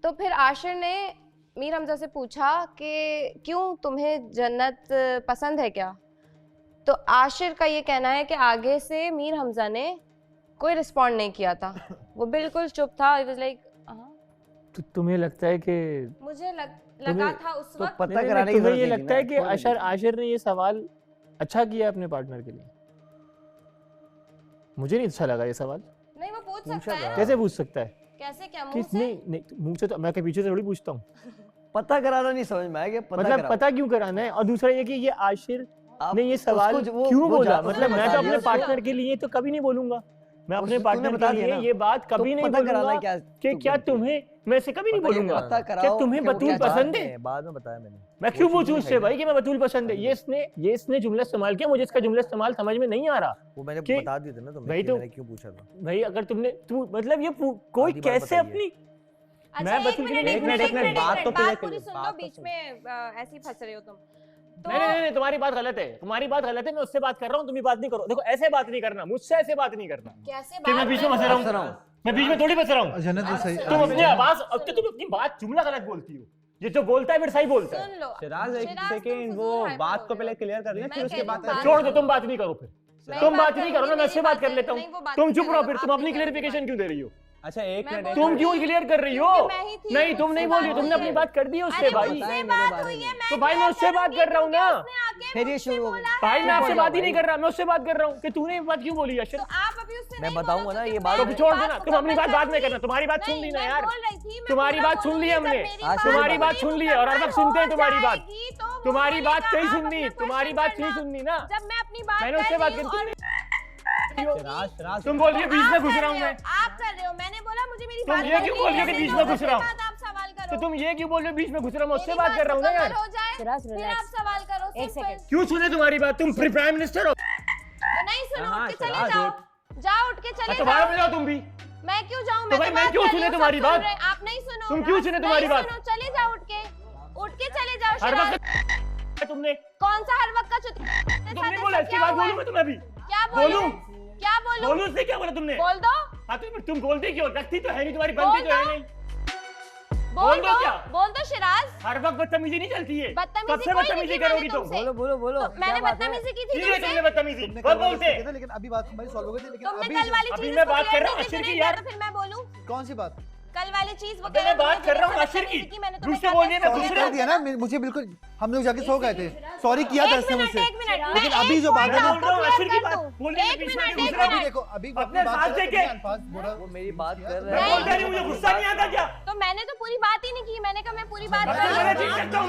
तो फिर आशिर ने मीर हमजा से पूछा कि क्यों, तुम्हें जन्नत पसंद है क्या। तो आशिर का ये कहना है कि आगे से मीर हमजा ने कोई रिस्पॉन्ड नहीं किया था, वो बिल्कुल चुप था। It was like, तो तुम्हें लगता है कि मुझे लगा था उस वक्त पता कराने की तुम्हें ये लगता है कि आशिर ने ये सवाल अच्छा किया अपने पार्टनर के लिए? मुझे नहीं अच्छा लगा ये सवाल। नहीं, वो पूछ सकता है। कैसे पूछ सकता है? कैसे, क्या मुंह से? नहीं मुंह से तो मैं पीछे से थोड़ी पूछता हूँ। पता कराना नहीं समझ में आया, मतलब पता क्यों कराना है। और दूसरा ये कि ये आशिर ने ये सवाल क्यों बोला, मतलब मैं तो अपने पार्टनर के लिए तो कभी नहीं बोलूंगा, मैं अपने पार्टनर के लिए ये बात कभी नहीं बोलूंगा कि क्या तुम्हें, मैं इसे कभी नहीं बोलूंगा कि तुम्हें बतूल पसंद है। बाद में बताया मैं क्यों पूछूं उससे भाई कि मैं बतूल पसंद है। ये इसने जुमला इस्तेमाल किया, मुझे इसका जुमला इस्तेमाल समझ में नहीं आ रहा। वो मैंने बता दिया था ना तुम्हें, भाई तो मैंने क्यों पूछा था भाई, अगर तू मतलब ये कोई कैसे अपनी, मैं बतूल के लिए एक मिनट बात तो पूरी सुन लो, बीच में ऐसे ही फंस रहे हो तुम। नहीं, तुम्हारी बात गलत है, तुम्हारी बात गलत है। मैं उससे बात कर रहा हूँ, तुम ही बात नहीं करो। देखो ऐसे बात नहीं करना, मुझसे ऐसे बात नहीं करना। कैसे बात? मैं बीच में फंस रहा हूँ, मैं बीच में थोड़ी फंस रहा हूँ। जन्नत तो सही, तुम अपनी आवाज, अब तुम अपनी बात जुमला गलत बोलती हो। ये जो बोलता है फिर सही बोलता है। सुन लो शिराज, एक सेकंड वो बात को पहले क्लियर कर लें, फिर उसके बाद छोड़ दो, तुम बात नहीं करो, फिर तुम बात नहीं करो ना, मैं उससे बात कर लेता हूँ। तुम चुप रहो, फिर तुम अपनी क्लियरिफिकेशन क्यों दे रही हो? अच्छा एक मिनट, तुम क्यों क्लियर कर रही हो? नहीं, तुम नहीं बोल रही हो, तुमने अपनी बात कर दी है उससे भाई। तो भाई मैं उससे बात कर रहा हूँ ना, फिर ये शुरू हो गया। भाई मैं आपसे बात ही नहीं कर रहा, मैं उससे बात कर रहा हूँ कि तूने ये बात क्यों बोली अशर। मैं बताऊंगा ना ये बात, तो छोड़ देना, तुम अपनी बात बाद में करना। तुम्हारी बात सुन ली ना यार, तुम्हारी बात सुन ली हमने, तुम्हारी बात सुन ली है और हर वक्त सुनते हैं तुम्हारी बात। तुम्हारी बात नहीं सुननी, तुम्हारी बात नहीं सुननी ना। जब मैं अपनी बात मैंने उससे बात की, शिराज तुम बोल रही हो बीच में घुस रहा हूँ मैं। आप कर रहे हो, मैंने बोला मुझे मेरी तुम बात ये क्यों बोल रही हो कि बीच में घुस रहा हूँ? आप सवाल करो। तो तुम ये क्यों बोल रहे हो बीच में घुस रहा हूँ? मैं उससे बात कर रहा हूँ ना यार। हो जाए शिराज, फिर relax. आप सवाल करो। एक सेकंड। क्यों सुने तुम्हारी बात? तुम प्राइम मिनिस्टर हो। तो नहीं सुनो, उठ के चले जाओ, जाओ उठ के चले तो बाहर में जाओ तुम भी। मैं क्यों जाऊँ? तो भाई मैं क्यों सुने तुम्हारी बात? आप नहीं सुनो, तुम क्यों सुने तुम्हारी बात? चले जाओ, उठ के चले जाओ। हर वक्त तुमने कौन सा हर वक्त का तुमने बोला, इसके बाद बोलूं मैं तुम्हें भी? क्या बोलूं? क्या बोलूं? बोलूं से क्या बोला तुमने? बोल दो। हाँ तो तुम बोलती क्यों? रखती तो है नहीं, तुम्हारी बनती तो है नहीं। बोल दो क्या? बोल दो शिराज। हर वक्त बदतमीजी नहीं चलती है। बदतमीजी कब से बदतमीजी करोगी तुम? बोलो तो मैंने बदतमीजी की थी तुमसे। तुमने बदतमीजी बहुत बोलते हैं। लेकिन अभी बात हमारी सॉल्व हो गई थी, लेकिन तुमने कल वाली अभी चीज मैं बात कर रहा हूँ अशर की यार। तो फिर मैं बोलूं कौन सी बात? कल वाली चीज वो मैं बात कर रहा हूँ अशर की, दूसरे बोलिए मैं सॉरी दूसरे कर दिया ना, मुझे बिल्कुल, हम लोग जाके सो गए थे, सॉरी किया था इसने मुझसे। एक मिनट, लेकिन अभी जो बात है ना, बोल रहा हूँ अशर की बात बोलने के बीच में दूसरा अभी देखो, अभी अपने साथ देखे। वो मेरी बात कर मैं रहा बोलता नहीं, मुझे गुस्सा नहीं आता क्या? तो मैंने तो पूरी बात ही नहीं की, मैंने कहा मैं पूरी बात मैं कर ठीक सकता हूँ।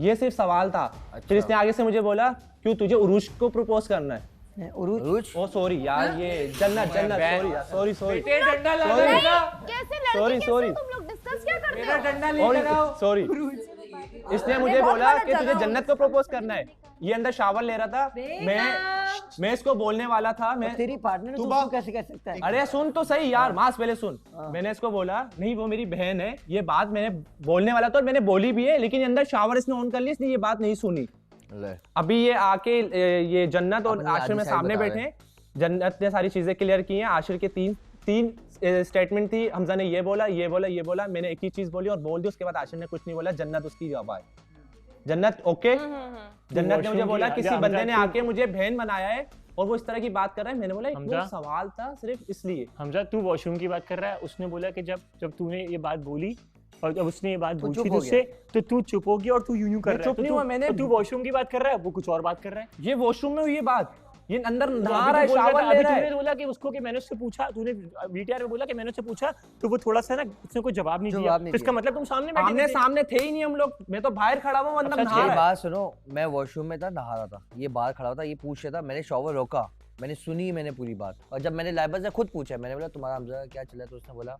ये सिर्फ सवाल था। फिर इसने आगे से मुझे बोला क्यों तुझे उरूज को प्रपोज करना है। उरूज ओ सॉरी यार, ये जन्नत सॉरी सॉरी कैसे लड़के Sorry, कैसे sorry. तुम लोग डिस्कस क्या करते हो? सॉरी। इसने मुझे बोला कि तुझे जन्नत को प्रपोज करना है। ये अंदर शावर ले रहा था, मैं इसको बोलने वाला था, मैं तेरी पार्टनर तू उसको कैसे कह सकता है? अरे सुन तो सही यार, मास पहले सुन। मैंने इसको बोला नहीं वो मेरी बहन है, ये बात मैंने बोलने वाला था और मैंने बोली भी है, लेकिन अंदर शावर इसने ऑन कर लिया, इसने ये बात नहीं सुनी। अभी ये आके ये जन्नत और आशिर में सामने बैठे हैं, जन्नत ने सारी चीजें क्लियर की हैं, आशिर के तीन स्टेटमेंट थी, हमजा ने ये बोला ये बोला ये बोला, मैंने एक ही चीज बोली और बोल दी, उसके बाद आशिर ने कुछ नहीं बोला, जन्नत उसकी गवाह है। जन्नत ओके, जन्नत ने मुझे बोला किसी बंदे ने आके मुझे बहन बनाया है और वो इस तरह की बात कर रहा है, मैंने बोला एक सवाल था सिर्फ इसलिए। हमजा तू वॉशरूम की बात कर रहा है, उसने बोला कि जब तूने ये बात बोली और जब उसने ये बात पूछी तुझसे तो तू चुप हो गया और तू यूं कर रहा है। चुप नहीं हुआ मैंने, तू वॉशरूम की बात कर रहा है, वो कुछ और बात कर रहा है। ये वॉशरूम में हुई ये बात, ये अंदर नहा अभी रहा है, तो बोल रहा शावर था, ले अभी रहा है। तूने बोला कि उसको कि मैंने उससे पूछा, तूने वीटीआर में बोला कि मैंने उससे पूछा तो वो थोड़ा सा ना उसने कोई जवाब नहीं दिया, तो इसका मतलब तुम सामने बैठे आमने थे। सामने थे ही नहीं हम लोग, मैं तो बाहर खड़ा हुआ हूं, अंदर नहा रहा है। बात सुनो, मैं वॉशरूम में था, नहा रहा था, ये बाहर खड़ा था, ये पूछ रहा था, मैंने शॉवर रोका, मैंने सुनी, मैंने पूरी बात, और जब मैंने लाइबा से खुद पूछा, मैंने बोला तुम्हारा हमजा क्या चला, तो उसने बोला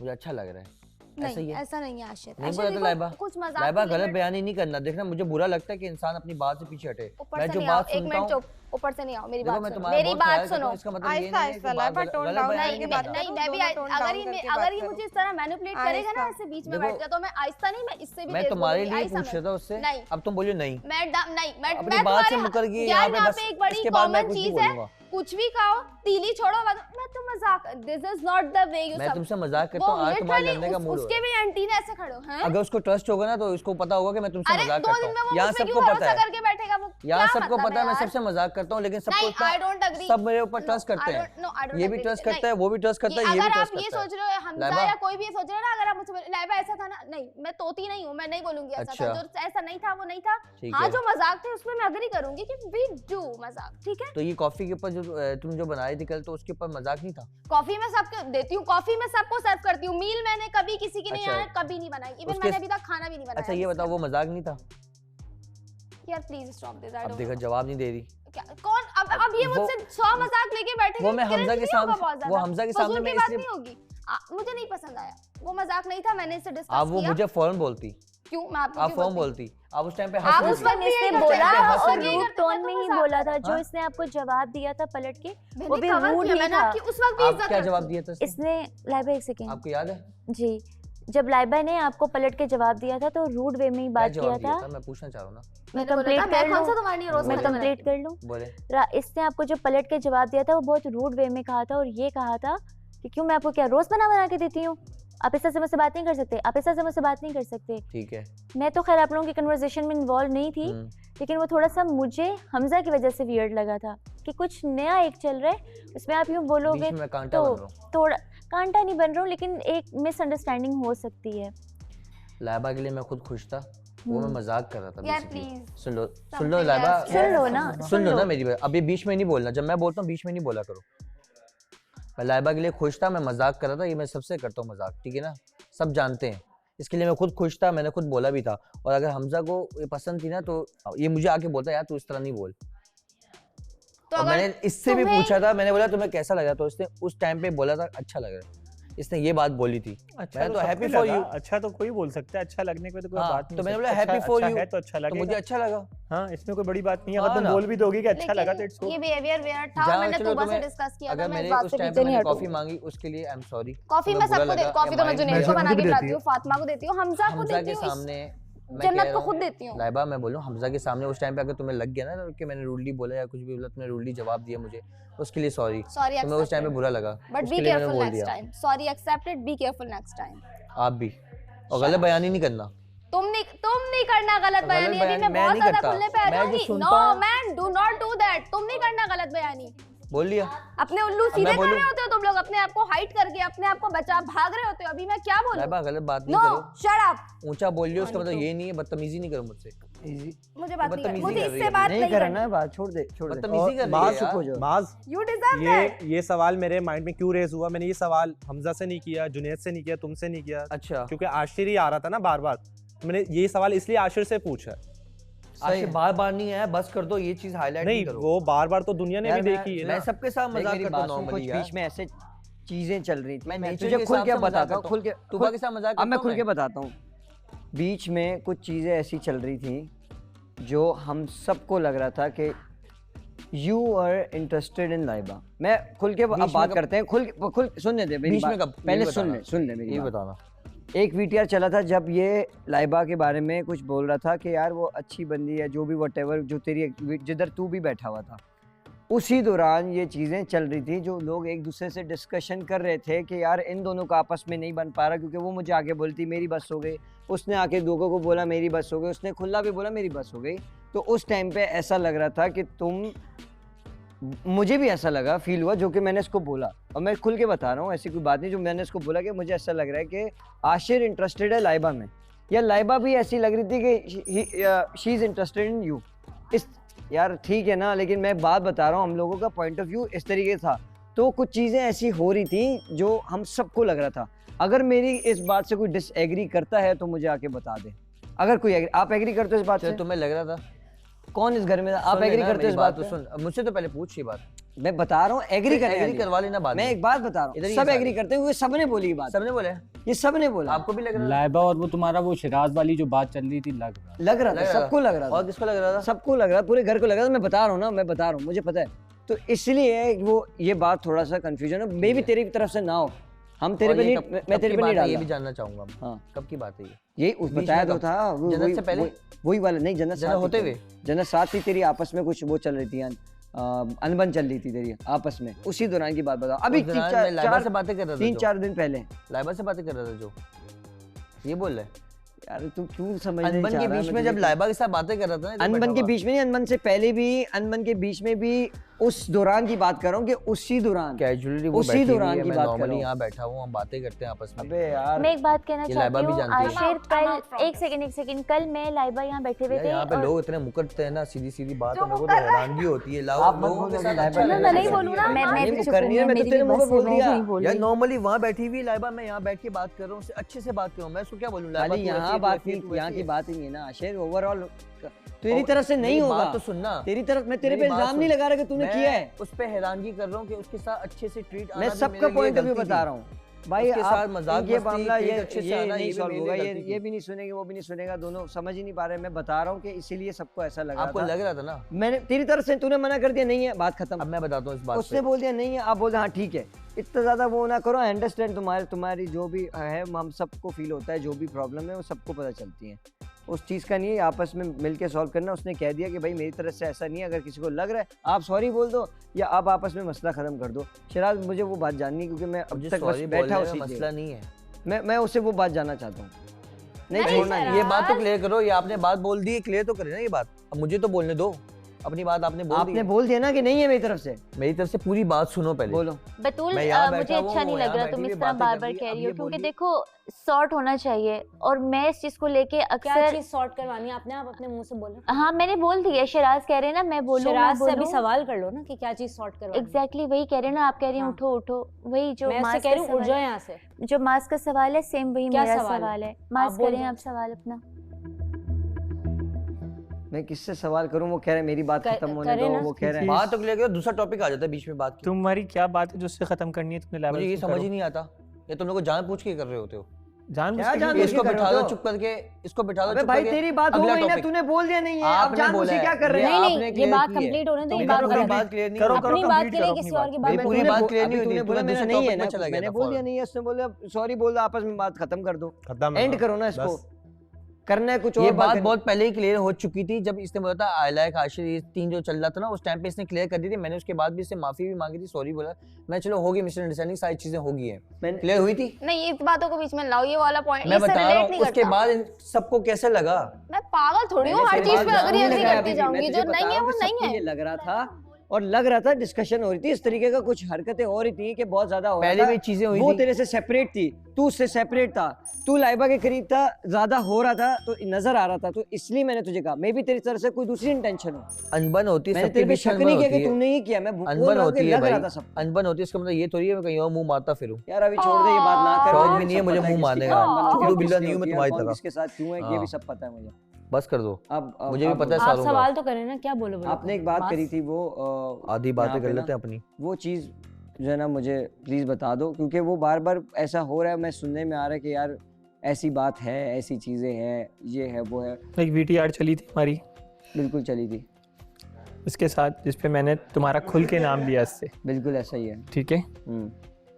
मुझे अच्छा लग रहा है। नहीं ऐसा नहीं है आशिर, नहीं बोला तो लाइबा, कुछ मजाक लाइबा गलत बयानी नहीं करना, देखना मुझे बुरा लगता है कि इंसान अपनी बात से पीछे हटे। मैं जो बात सुनता हूं, ऊपर से नहीं आओ, मेरी देखो, बात मैं सुनो, तुम्हारा मेरी बहुत बात ख्याल सुनो। करता हूं, इसका मतलब ये नहीं है कि नहीं मैं भी अगर ये मुझे इस तरह मैनिपुलेट करेगा ना, ऐसे बीच में बैठ जा, तो मैं आहिस्ता नहीं, मैं इससे भी मैं तुम्हारे लिए पूछ रहा था उससे, अब तुम बोलियो नहीं, मैं अपनी बात से मुकर गई यहाँ पे, बस एक बड़ी इसके बाद मैं कॉमन कुछ नहीं चीज है, बोलूंगा। कुछ भी खाओ, तीली छोड़ो, मैं तो मजाक, this is not the way you. मैं तुमसे मजाक करता हूं, आज तुम्हारे लड़ने का मूड उसके भी आंटी ने ऐसे खड़े हैं। अगर उसको ट्रस्ट होगा ना तो इसको पता होगा कि मैं तुमसे मजाक दो दिन करता में हूं, वो यहाँ मुझसे सबको क्यों पता भरोसा है, करके बैठेगा वो? यहाँ सबको पता है मैं सबसे मजाक करता हूँ, लेकिन सबको सब मेरे ऊपर ट्रस्ट करते हैं, ये भी ट्रस्ट करता है, वो भी ट्रस्ट करता है, ये भी ट्रस्ट करता है। अगर आप ये सोच रहे हो हमजा या कोई भी ये सोच रहा है ना, अगर आप मुझसे लाइबा ऐसा था ना, नहीं मैं तोती नहीं हूँ, मैं नहीं बोलूंगी ऐसा था, जो ऐसा नहीं था वो नहीं था। हाँ जो मजाक थे उसमें मैं अग्री करूंगी कि वी डू मजाक, ठीक है। तो ये कॉफी के ऊपर जो तुम जो बना रही थी कल, तो उसके ऊपर मजाक नहीं था? कॉफी में सबको देती हूँ, कॉफी में सबको सर्व करती हूँ, मील मैंने कभी किसी की नहीं आया, कभी नहीं बनाई, इवन मैंने अभी तक खाना भी नहीं बनाया। अच्छा ये बताओ वो मजाक नहीं था? यार प्लीज स्टॉप दिस, आई अब डोंट देखो जवाब नहीं दे रही। कौन अब ये मुझसे 100 मजाक लेके बैठे, वो मैं हमजा के सामने, वो हमजा के सामने मैं इसलिए नहीं होगी, मुझे नहीं पसंद आया, वो मजाक नहीं था, मैंने इससे डिस्कस किया। आप वो मुझे फौरन बोलती, क्यों मैं आपको आप फौरन बोलती, आप उस टाइम पे आप उस वक्त इसने बोला और रूड टोन में ही बोला था, जो इसने आपको जवाब दिया था पलट के, वो भी रूड नहीं था। उस वक्त भी आप क्या जवाब दिया था इसने? लाइबा एक सेकंड, आपको याद है? जी, जब लाइबा ने आपको पलट के जवाब दिया था तो रूड वे में ही बात किया था। मैं पूछना चाह रहा हूं ना, मैं कंप्लीट कर लूं, मैं कंप्लीट कर लूं। बोले इसने आपको जो पलट के जवाब दिया था वो बहुत रूड वे में कहा था, और ये कहा था कि क्यों मैं आपको क्या रोज बना के देती हूँ, आप इस तरह से मुझसे बात नहीं कर सकते, आप इस तरह से मुझसे बात नहीं कर सकते। ठीक है, मैं तो खैर आप लोगों की कन्वर्सेशन में इन्वॉल्व नहीं थी, लेकिन वो थोड़ा सा मुझे हमजा की वजह से वियर्ड लगा था कि कुछ नया एक चल रहा है, उसमें आप यूँ बोलोगे तो थोड़ा कांटा नहीं बन रहा हूँ, लेकिन एक मिसअंडरस्टैंडिंग हो सकती है। लाइबा के लिए मैं खुद खुश था, वो मैं मजाक कर रहा था। यार प्लीज सुन लो लाइबा, सुन लो ना मेरी बात, अभी बीच में नहीं बोलना, जब मैं बोलता हूँ बीच में नहीं बोला करो। मैं लाइबा के लिए खुश था, मैं मजाक कर रहा था, ये मैं सबसे करता हूँ मजाक, ठीक है ना, सब जानते हैं, इसके लिए मैं खुद खुश था, मैंने खुद बोला भी था। और अगर हमजा को ये पसंद थी ना तो ये मुझे आके बोलता यार तू इस तरह नहीं बोल, तो मैंने इससे भी पूछा था, मैंने बोला तुम्हें कैसा लगा, तो इसने उस टाइम पे बोला था अच्छा लग रहा है, इसने ये बात बोली थी। अच्छा मैं तो हैप्पी फॉर यू। अच्छा तो कोई बोल सकता है, अच्छा लगने पे तो कोई बात नहीं, तो मैंने बोला हैप्पी फॉर यू है तो अच्छा लगेगा, मुझे अच्छा लगा। हाँ इसमें कोई बड़ी बात नहीं है, अगर तुम बोल भी दोगी कि अच्छा लगा तो इट्स ये बिहेवियर वेयर था, मैंने सुबह से डिस्कस किया था, मैं इस बात से पीछे नहीं हटूंगी। कॉफी मांगी उसके लिए आई एम सॉरी। कॉफी मैं सबको दे, कॉफी तो मैं जुनैद को बना के पिलाती हूं, फातिमा को देती हूं, हमजा को देती हूं, सामने जन्नत को खुद देती हूं। लाइबा मैं बोलूं हमजा के सामने उस टाइम पे अगर तुम्हें लग गया ना कि मैंने रूडली बोला या कुछ भी बोला, तुमने रूडली जवाब दिया मुझे, उसके लिए सॉरी, तुम्हें उस टाइम पे बुरा लगा, but be careful next time, sorry accepted, be careful next time. आप भी, और गलत बयानी नहीं करना, तुम नहीं करना गलत बयानी, अभी मैं बहुत ज्यादा खुलने पे आ जाऊंगी। No man, do not do that, तुम नहीं करना गलत बयानी। बोल लिया, अपने उल्लू सीधे कर रहे होते हो तुम लोग, अपने आप को हाइड करके अपने आप को बचा भाग रहे होते हो। अभी मैं क्या बोलूं? लाइबा गलत बात नहीं करो, शट अप। ऊंचा बोल लियो, उसका मतलब ये नहीं है बदतमीजी नहीं करो मुझसे, मुझे बात नहीं, मुझे इससे बात नहीं करना है, बात छोड़ दे, बदतमीजी कर रही है यार। बाज यू डिजर्व दैट। ये सवाल मेरे माइंड में क्यों रेज हुआ, मैंने ये सवाल हमजा से नहीं किया, जुनैद से नहीं किया, तुमसे नहीं किया। अच्छा, क्योंकि आशिर ही आ रहा था ना बार बार, मैंने ये सवाल इसलिए आशिर से पूछा। आशिर बार बार नहीं है, बस कर दो, ये चीज हाईलाइट नहीं करो। वो बार बार तो दुनिया ने भी देखी है। मैं सबके साथ मजाक करता हूं नॉर्मली, बीच में ऐसे चीजें चल रही थी, मैं तुझे खुल के बताता हूं, खुल के तुबा के साथ मजाक करता हूं। अब मैं खुल के बताता हूं, बीच में कुछ चीजें ऐसी चल रही थी जो हम सबको लग रहा था कि you are interested in Laiba. मैं खुल के अब बात करते हैं, खुल सुनने दे मेरी बात, पहले सुन ले मेरी ये बात। बताना। एक वीटीआर चला था जब ये लाइबा के बारे में कुछ बोल रहा था कि यार वो अच्छी बंदी है, जो भी व्हाटएवर, जो तेरी जिधर तू भी बैठा हुआ था, उसी दौरान ये चीज़ें चल रही थी जो लोग एक दूसरे से डिस्कशन कर रहे थे कि यार इन दोनों का आपस में नहीं बन पा रहा, क्योंकि वो मुझे आके बोलती मेरी बस हो गई, उसने आके लोगों को बोला मेरी बस हो गई, उसने खुला भी बोला मेरी बस हो गई। तो उस टाइम पे ऐसा लग रहा था कि मुझे भी ऐसा लगा, फील हुआ, जो कि मैंने इसको बोला, और मैं खुल के बता रहा हूँ, ऐसी कोई बात नहीं, जो मैंने इसको बोला कि मुझे ऐसा लग रहा है कि आशिर इंटरेस्टेड है लाइबा में, या लाइबा भी ऐसी लग रही थी कि she is interested in you. इस यार ठीक है ना, लेकिन मैं बात बता रहा हूँ, हम लोगों का पॉइंट ऑफ व्यू इस तरीके था। तो कुछ चीज़ें ऐसी हो रही थी जो हम सबको लग रहा था। अगर मेरी इस बात से कोई डिसएग्री करता है तो मुझे आके बता दे। अगर कोई आप एग्री करते हो इस बात से? तुम्हें लग रहा था? कौन इस घर में था? आप एग्री करते हो इस बात तो सुन, मुझसे तो पहले पूछ ये बात। मैं बता रहा हूँ, एग्री करवा लेना बाद में। मैं एक बात बता रहा हूँ, सब एग्री करते हैं, सबने बोली बात, सबने बोले, ये सबने बोला। आपको भी लग रहा था? लाइबा और वो तुम्हारा वो शिराज वाली जो बात चल रही थी, लग रहा था, सबको लग रहा था। और किसको लग रहा था? सबको लग रहा था, पूरे घर को लग रहा था। मैं बता रहा हूँ ना, मैं बता रहा हूँ, मुझे पता है। तो इसलिए वो ये बात थोड़ा सा कंफ्यूजन है, मे भी तेरी तरफ से ना हो, हम तेरे पे नहीं, मैं तेरे पे नहीं डाल, ये भी जानना चाहूंगा। हाँ, कब की बात है ये बताया तो था, जन्नत से पहले, वही वाला नहीं, जन्नत होते हुए, जन्नत साथ ही तेरी आपस में कुछ वो चल रही थी, अनबन चल रही थी तेरी आपस में, उसी दौरान की बात बताओ। अभी लाइबा से बातें कर रहा था, 3-4 दिन पहले लाइबा से बातें कर रहा था, जो ये बोल रहा है। यार तू क्यों समझ नहीं अनबन के बीच में जब लाइबा के साथ बातें कर रहा था ना, अनबन के बीच में नहीं, अनबन से पहले भी, अनबन के बीच में भी, उस दौरान की बात कर रहा हूँ कि उसी दौरान कैजुअली उसी दौरान की बात कर रहा हूँ। यहाँ बैठा हूँ, हम बातें करते हैं आपस में। अबे यार मैं एक बात कहना चाहती हूँ आशिर, कल एक सेकंड, कल मैं लाइबा यहाँ बैठे हुए थे, यहाँ पे लोग इतने मुकरते हैं ना, सीधी बात, मेरे को तो हैरानगी होती है। लोगों के साथ मैं नहीं बोलूँ ना, मैं भी चुप हूँ, मेरी भी बस है, मैं नहीं बोल रही। यार नॉर्मली वहाँ बैठी हुई लाइबा, मैं यहाँ बैठ के बात कर रहा हूँ, अच्छे से बात कर रहा हूँ, मैं उसको क्या बोलूँ? लाइबा यहाँ बात नहीं, यहाँ की बात ही है ना आशिर, ओवरऑल तेरी तरफ से नहीं होगा। तो सुनना, तेरी तरफ, मैं तेरे पे इल्जाम नहीं लगा रहा कि तूने किया है, उस पे हैरानगी कर रहा हूँ कि उसके साथ अच्छे से ट्रीट, मैं सबका पॉइंट ऑफ व्यू बता रहा हूँ भाई। उसके साथ मजाक ये मामला ये नहीं सॉल्व होगा, ये भी नहीं सुनेंगे, वो भी नहीं सुनेगा, दोनों समझ ही नहीं पा रहे। मैं बता रहा हूँ कि इसीलिए सबको ऐसा लगा। आपको लग रहा था ना? मैंने तेरी तरफ से, तूने मना कर दिया नहीं है, बात खत्म। अब मैं बताता हूँ इस बात, उसने बोल दिया नहीं है, आप बोल हाँ ठीक है, इतना ज्यादा वो ना करो। अंडरस्टैंड, तुम्हारी जो भी है, हम सबको फील होता है, जो भी प्रॉब्लम है वो सबको पता चलती है, उस चीज़ का नहीं है, आपस में मिलके सॉल्व करना। उसने कह दिया कि भाई मेरी तरफ से ऐसा नहीं है, अगर किसी को लग रहा है आप सॉरी बोल दो, या आप आपस में मसला खत्म कर दो। शिराज, मुझे वो बात जाननी, क्योंकि मैं अब तक बस बैठा उसी मसला नहीं है, मैं उससे वो बात जानना चाहता हूँ। नहीं छोड़ना, ये बात तो क्लियर करो, ये आपने बात बोल दी, क्लियर तो करे ना ये बात। अब मुझे तो बोलने दो, अपनी बात आपने बोल दिया ना कि नहीं है मेरी तरफ से। मेरी तरफ से पूरी बात सुनो पहले। बोलो बतूल, मुझे अच्छा नहीं लग रहा तुम इस तरह बार बार कह रही हो, क्योंकि देखो सॉर्ट होना चाहिए, और मैं इस चीज को लेके अक्सर चीज सॉर्ट करवानी है, आपने आप अपने मुंह से बोला। हाँ मैंने बोल दिया, शिराज कह रहे हैं ना मैं बोलूं, शिराज से अभी सवाल कर लो ना कि क्या चीज सॉर्ट करवानी। एग्जैक्टली वही कह रहे हैं ना, आप कह रही हैं उठो उठो, वही जो मैं कह रही हूं उठ जाओ यहाँ से, जो मास्क का सवाल है सेम वही मेरा सवाल है। मास्क करें आप सवाल अपना। मैं किससे सवाल करूं? वो कह रहे मेरी बात खत्म होने दो, वो कह रहे हैं बात तो क्लियर करो, दूसरा टॉपिक आ जाता है बीच में बात की। तुम्हारी क्या बात है जो उससे खत्म करनी है? तुमने मुझे ये समझ ही नहीं आता, ये तुम लोग को जान पूछ के कर रहे होते हो। जान इसको बिठा दो चुप करके, इसको बिठा दो चुप भाई करके। तेरी बात हो गई ना, तूने बोल दिया नहीं है, अब जान पूछ के क्या कर रहे हैं? नहीं ये बात कंप्लीट होने दो, ये बात क्लियर नहीं करो, अपनी बात के लिए किसी और की बात। पूरी बात क्लियर नहीं हुई, बोला मेरा नहीं है ना, मैंने बोल दिया नहीं है, उसने बोला सॉरी बोल दो, आपस में बात खत्म कर दो, एंड करो ना इसको, करना है कुछ और। ये बात बहुत पहले ही क्लियर हो चुकी थी, जब इसने बोला था आई लाइक आशिर, ये 3 जो चल रहा था ना, उस टाइम पे इसने क्लियर कर दी थी। मैंने उसके बाद भी इससे माफी भी मांगी थी, सॉरी बोला मैं, चलो होगी मिसअंडरस्टैंडिंग, सारी चीजें हो गई है, क्लियर हुई थी। नहीं इस बातों को बीच में लाओ, ये वाला पॉइंट मैं बता रहा हूँ। उसके बाद इन सबको कैसे लगा? मैं पागल थोड़ी हूँ, हर चीज पे अग्री करती जाऊंगी, जो नहीं है वो नहीं है। लग रहा था, और लग रहा था डिस्कशन हो रही थी, इस तरीके का कुछ हरकतें हो रही थी कि बहुत ज्यादा हो रहा था। पहले भी चीजें हुई थी, वो तेरे से सेपरेट थी, तू उससे सेपरेट था, तू लाइबा के करीब था, ज्यादा हो रहा था तो नजर आ रहा था, तो इसलिए मैंने तुझे कहा मे भी तेरी तरफ से कोई दूसरी इंटेंशन हो। अनबन होती है, मैंने तेरे पे शक नहीं किया कि तूने ही किया, मैं अनबन होती है भाई, अनबन होती है, इसका मतलब ये थोड़ी है मैं कहीं और मुंह मारता फिरूं। यार अभी छोड़ दे ये बात, ना कर, शौक भी नहीं है मुझे मुंह मारने का, चुटू बिल्ला नहीं हूं मैं तुम्हारी तरह। किसके साथ क्यों है ये भी सब पता है मुझे, बस कर दो। अब मुझे भी पता है, आप सवाल तो करें ना, क्या बोलो? आपने एक बात करी थी, वो आधी बातें कर लेते हैं अपनी, वो चीज़ जो है ना मुझे प्लीज़ बता दो, क्योंकि वो बार बार ऐसा हो रहा है, मैं सुनने में आ रहा है कि यार ऐसी बात है, ऐसी चीज़ें हैं, ये है वो है। एक वीटीआर चली थी हमारी, बिल्कुल चली थी। इसके साथ जिस पे मैंने तुम्हारा खुल के नाम लिया इससे, बिल्कुल ऐसा ही है। ठीक है,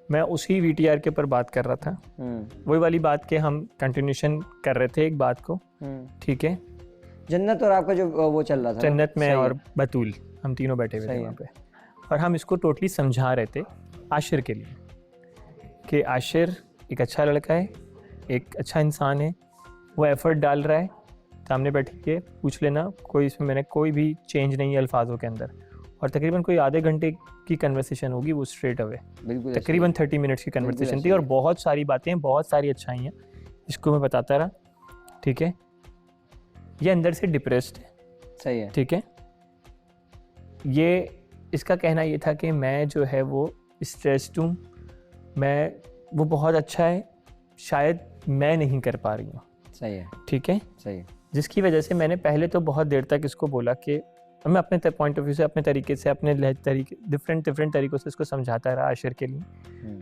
मैं उसी VTR के ऊपर बात कर रहा था, वही वाली बात के हम कंटिन्यूशन कर रहे थे एक बात को, ठीक है। जन्नत और आपका जो वो चल रहा था, जन्नत में और बतूल, हम तीनों बैठे हुए थे वहाँ पे, और हम इसको टोटली समझा रहे थे आशिर के लिए कि आशिर एक अच्छा लड़का है, एक अच्छा इंसान है, वो एफर्ट डाल रहा है, सामने बैठ के पूछ लेना, कोई इसमें मैंने कोई भी चेंज नहीं है अल्फाजों के अंदर, और तकरीबन कोई आधे घंटे की कन्वर्सेशन होगी वो स्ट्रेट अवे, तकरीबन 30 मिनट्स की कन्वर्सेशन थी, और बहुत सारी बातें, बहुत सारी अच्छाई हैं, इसको मैं बताता रहा, ठीक है। ये अंदर से डिप्रेस्ड है, सही है, ठीक है। ये इसका कहना ये था कि मैं जो है वो स्ट्रेस्ड हूँ, मैं वो बहुत अच्छा है, शायद मैं नहीं कर पा रही हूँ, सही है, ठीक है, सही है। जिसकी वजह से मैंने पहले तो बहुत देर तक इसको बोला कि मैं अपने पॉइंट ऑफ व्यू से, अपने तरीके से, अपने डिफरेंट तरीक़ों से इसको समझाता रहा आशिर के लिए।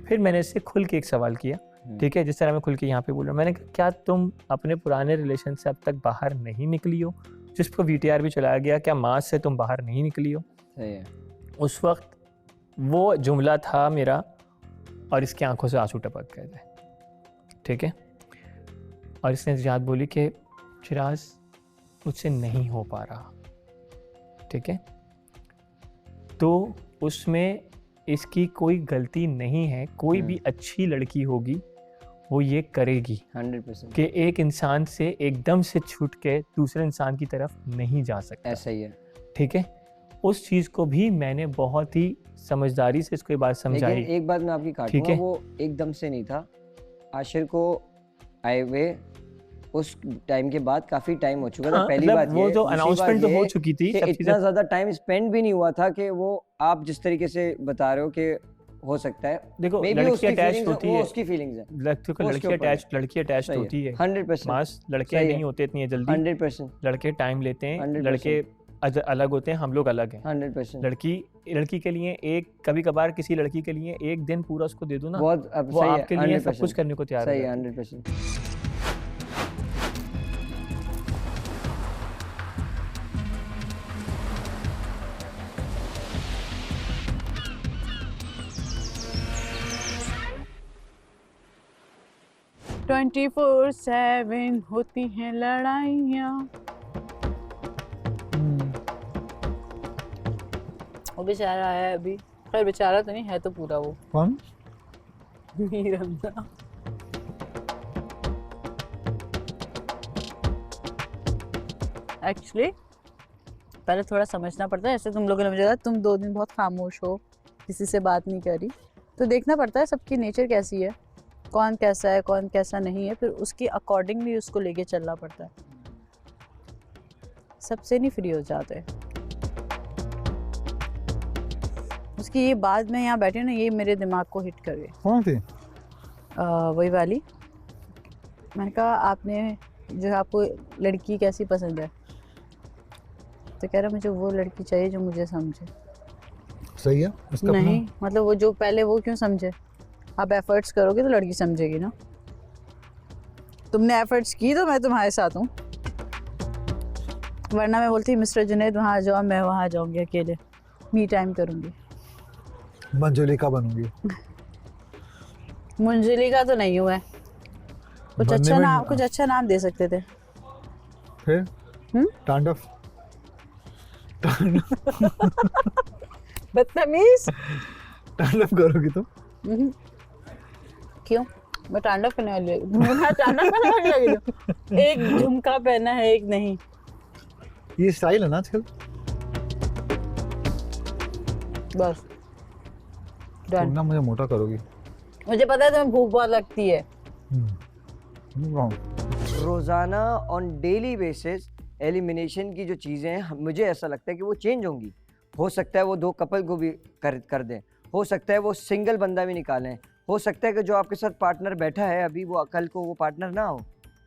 फिर मैंने इससे खुल के एक सवाल किया, ठीक है, जिस तरह मैं खुल के यहाँ पे बोल रहा हूँ, मैंने कहा क्या तुम अपने पुराने रिलेशन से अब तक बाहर नहीं निकली हो, जिस पर VTR भी चलाया गया, क्या माँ से तुम बाहर नहीं निकली हो? सही है। उस वक्त वो जुमला था मेरा, और इसकी आंखों से आंसू टपक गए थे, ठीक है। और इसने याद बोली कि चिराज मुझसे नहीं हो पा रहा, ठीक है। तो उसमें इसकी कोई गलती नहीं है, कोई भी अच्छी लड़की होगी वो ये करेगी 100% कि एक इंसान से एकदम से छूट के दूसरे इंसान की तरफ नहीं जा सकता, ऐसा ही है, ठीक है। उस चीज़ को भी मैंने बहुत ही समझदारी से इसको ये बात समझाई। लेकिन एक बात मैं आपकी काटूंगा, वो एकदम से नहीं था, आशिर को आए हुए उस टाइम के बाद काफी टाइम हो चुका था। पहली बात वो तो अनाउंसमेंट तो हो चुकी थी, सब इतना ज्यादा टाइम स्पेंड भी नहीं हुआ था कि वो आप जिस तरीके से बता रहे हो कि हो सकता है, देखो लड़की अटैच होती है, उसकी फीलिंग्स है, लड़की अटैच होती है 100%, मास लड़के नहीं होते इतनी जल्दी, 100%, लड़के टाइम लेते हैं, लड़के अलग होते हैं, हम लोग अलग हैं, 100%। लड़की के लिए एक, कभी कभार किसी लड़की के लिए एक दिन पूरा उसको दे दो ना, बहुत वो आपके लिए सब कुछ करने को तैयार है, 100%। "24/7 होती हैं लड़ाइयाँ"। वो बेचारा है अभी, खैर बेचारा तो नहीं है, तो पूरा वो कौन? मीरंदा। एक्चुअली पहले थोड़ा समझना पड़ता है, ऐसे तुम लोगों ने मुझे कहा तुम 2 दिन बहुत खामोश हो, किसी से बात नहीं करी, तो देखना पड़ता है सबकी नेचर कैसी है, कौन कैसा है, कौन कैसा नहीं है, फिर उसके अकॉर्डिंगली उसको लेके चलना पड़ता है, सबसे नहीं फ्री हो जाते। उसकी ये बात मैं यहाँ बैठी हूँ ना, ये मेरे दिमाग को हिट कर गई। कौन थी? वही वाली, मैंने कहा आपने जो है आपको लड़की कैसी पसंद है, तो कह रहा मुझे वो लड़की चाहिए जो मुझे समझे। सही है, इसका नहीं मतलब वो जो पहले वो क्यों समझे, आप एफर्ट्स करोगे तो लड़की समझेगी ना, तुमने एफर्ट्स की तो मैं तुम्हारे साथ हूँ, वरना मैं बोलती मिस्टर जुनैद वहाँ जाओ, मैं वहाँ जाऊँगी अकेले, मी टाइम करूँगी, मंजुलिका बनूंगी। मंजुलिका तो नहीं हुआ है, कुछ अच्छा नाम, कुछ अच्छा नाम दे सकते थे। फिर टांडव। बदतमीज। टांडव करोगी तुम? क्यों, मैं टांडव करने वाली लगी, एक झुमका पहना है एक नहीं, ये स्टाइल है ना आजकल। बस तुम ना मुझे मोटा करोगी, मुझे पता है तुम्हें भूख बहुत लगती है। रोजाना ऑन डेली बेसिस एलिमिनेशन की जो चीज़ें हैं, मुझे ऐसा लगता है कि वो चेंज होंगी। हो सकता है वो 2 कपल को भी कर दें, हो सकता है वो सिंगल बंदा भी निकालें, हो सकता है कि जो आपके साथ पार्टनर बैठा है अभी वो कल को वो पार्टनर ना हो,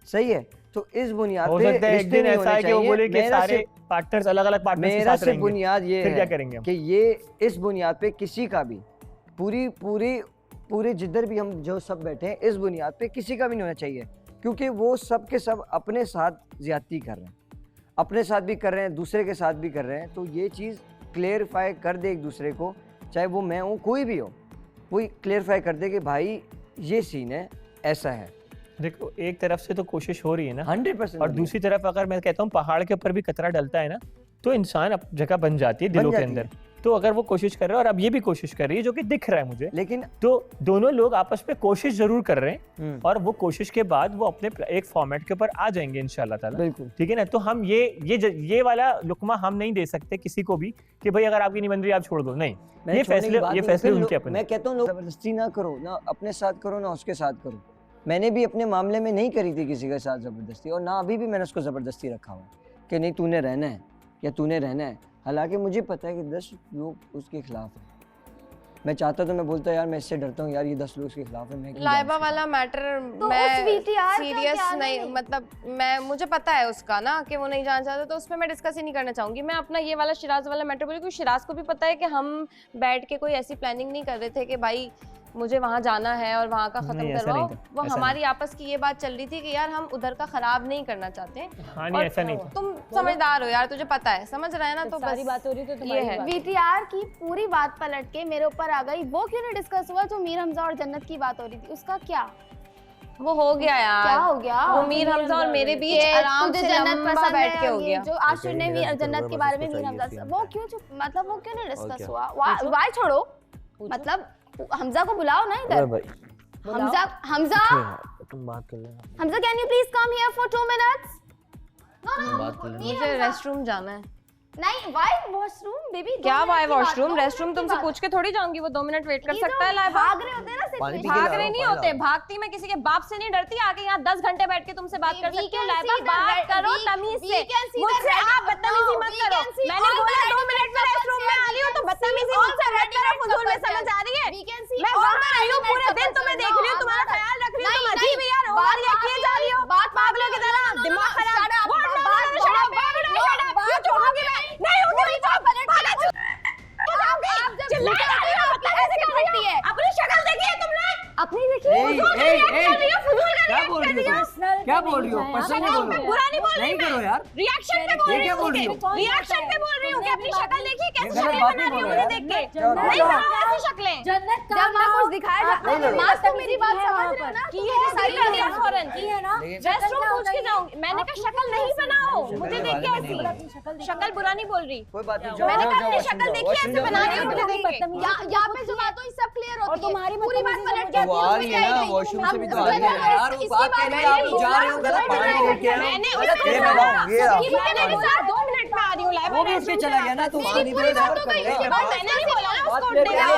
सही है। तो इस बुनियाद पे एक दिन ऐसा है कि वो बोले कि सारे पार्टनर्स अलग-अलग पार्टनर्स के साथ रहेंगे। मेरा बुनियाद ये फिर है क्या करेंगे हम? कि ये इस बुनियाद पे किसी का भी पूरे जिधर भी हम जो सब बैठे हैं, इस बुनियाद पे किसी का भी नहीं होना चाहिए, क्योंकि वो सब के सब अपने साथ ज्यादती कर रहे हैं, अपने साथ भी कर रहे हैं, दूसरे के साथ भी कर रहे हैं, तो ये चीज़ क्लेरिफाई कर दे एक दूसरे को, चाहे वो मैं हूँ कोई भी हो, कोई क्लेरिफाई कर दे कि भाई ये सीन है, ऐसा है। देखो एक तरफ से तो कोशिश हो रही है ना 100%। और दूसरी तरफ अगर मैं कहता हूँ पहाड़ के ऊपर भी कतरा डलता है ना, तो इंसान अब जगह बन जाती है दिलों के अंदर। तो अगर वो कोशिश कर रहा है और अब ये भी कोशिश कर रही है, जो कि दिख रहा है मुझे, लेकिन तो दोनों लोग आपस में कोशिश जरूर कर रहे हैं और वो कोशिश के बाद वो अपने एक फॉर्मेट के ऊपर आ जाएंगे इंशाल्लाह ताला। बिल्कुल ठीक है ना। तो हम ये वाला लुकमा हम नहीं दे सकते किसी को भी कि भाई अगर आपकी नहीं बन रही आप छोड़ दो, नहीं। ये फैसले उनके अपने। मैं कहता हूँ लोग जबरदस्ती ना करो, ना अपने साथ करो ना उसके साथ करो। मैंने भी अपने मामले में नहीं करी थी किसी के साथ ज़बरदस्ती, और ना अभी भी मैंने उसको ज़बरदस्ती रखा हुआ कि नहीं तूने रहना है या तूने रहना है। हालांकि मुझे पता है कि 10 लोग उसके खिलाफ हैं। मैं चाहता तो मैं बोलता यार मैं इससे डरता हूँ यार, ये 10 लोग उसके खिलाफ है। मैं लाइबा वाला मैटर तो मैं VTR सीरियस नहीं, मतलब मुझे पता है उसका ना कि वो नहीं जाना चाहता, तो उसमें मैं डिस्कस ही नहीं करना चाहूंगी। मैं अपना ये वाला शिराज वाला मैटर बोली, क्योंकि शिराज को भी पता है कि हम बैठ के कोई ऐसी प्लानिंग नहीं कर रहे थे कि भाई मुझे वहाँ जाना है और वहाँ का खत्म करवाओ। वो हमारी आपस की ये बात चल रही थी कि यार हम उधर का खराब नहीं करना चाहते। हाँ नहीं ऐसा नहीं था। तुम समझदार हो यार, तुझे पता है, समझ रहा है ना। तो सारी बात हो रही तो ये तुम्हारी है। बात। VTR की पूरी बात पलट के मेरे ऊपर आ गई। वो क्यों नहीं डिस्कस हुआ जो मीर हमजा और जन्नत की बात हो रही थी, उसका क्या? वो हो गया यार। क्या हो गया? वो मीर हमजा और मेरे बीच आराम से लंबा बैठ के हो गया। जो आशिर ने मीर जन्नत के बारे में मीर हमजा से वो क्यों मतलब वो क्यों नहीं डिस्कस हुआ? वाई छोड़ो, मतलब हमजा को बुलाओ ना इधर। हमजा तुम बात कर लेना। Hamza can you please come here for 2 minutes? No मुझे रेस्टरूम जाना है। नहीं, वाई वॉशरूम बेबी? क्या वाई वॉशरूम? रेस्टरूम तुमसे पूछ के थोड़ी जाऊंगी, वो 2 मिनट वेट कर सकता है। लाइबा भाग रहे होते हैं ना सिर्फ। भाग रहे नहीं होते, भागती मैं किसी के बाप से नहीं डरती। आके यहाँ 10 घंटे बैठ के तुमसे बात कर सकती हूँ। लाइबा बात करो तमीज से, मुझसे आप बदतमीजी मत करो। मैंने बोला 2 मिनट में रेस्टरूम में आ रही हूँ, तो बदतमीजी मुझसे मत करो। फुजूल में समझ आ रही है? मैं वहाँ पर आई हूँ, पूरे दिन तुम्हें देख रही हूँ, तुम्हारा ख्याल रख रही हूँ। तुम अजीब यार ओवर रिएक्ट किए जा रही हो, पागलों की तरह, दिमाग खराब। अपनी शक्ल देखी है तुमने? अपनी देखी है? क्या बोल रही हो? क्या बोल रही हो? पर्सनल नहीं बोलो, बुरा नहीं बोल रही, नहीं करो यार। रिएक्शन पे बोल रही हूँ। रिएक्शन पे बोल रही हूँ कि अपनी शक्ल देखी, कैसी शक्लें बना रही हूँ मुझे देख के। नहीं बनाओ ऐसी शक्लें। जब वहाँ कुछ दिखाया जाता है ना, तो मेरी बात समझ रहे हो ना? की है सही कर दिया फौरन। की है ना? रेस्टरूम पूछ के जाऊंगी। मैंने कहा शक्ल नहीं बनाओ मुझे देख के ऐसी। शक्ल बुरा नहीं बोल रही, कोई बात नहीं। मैंने कहा अपनी शक्ल देखी ऐसे बना रही हूँ मुझे देख के। यहाँ पे जो बात हो सब क्लियर होती है, तुम्हारी पूरी बात पलट तो वो आ रही है ना, वॉशरूम से भी तो आ रही है यार। वो बात कह रहे हैं आप जा रहे हो गलत पानी लेके। मैंने ये बताओ, ये आप 2 मिनट में आ रही हूँ। लाइबा वो भी उसके चला गया ना, तो पानी भी रेफर कर रहे हैं। मैंने नहीं बोला ना उसको बात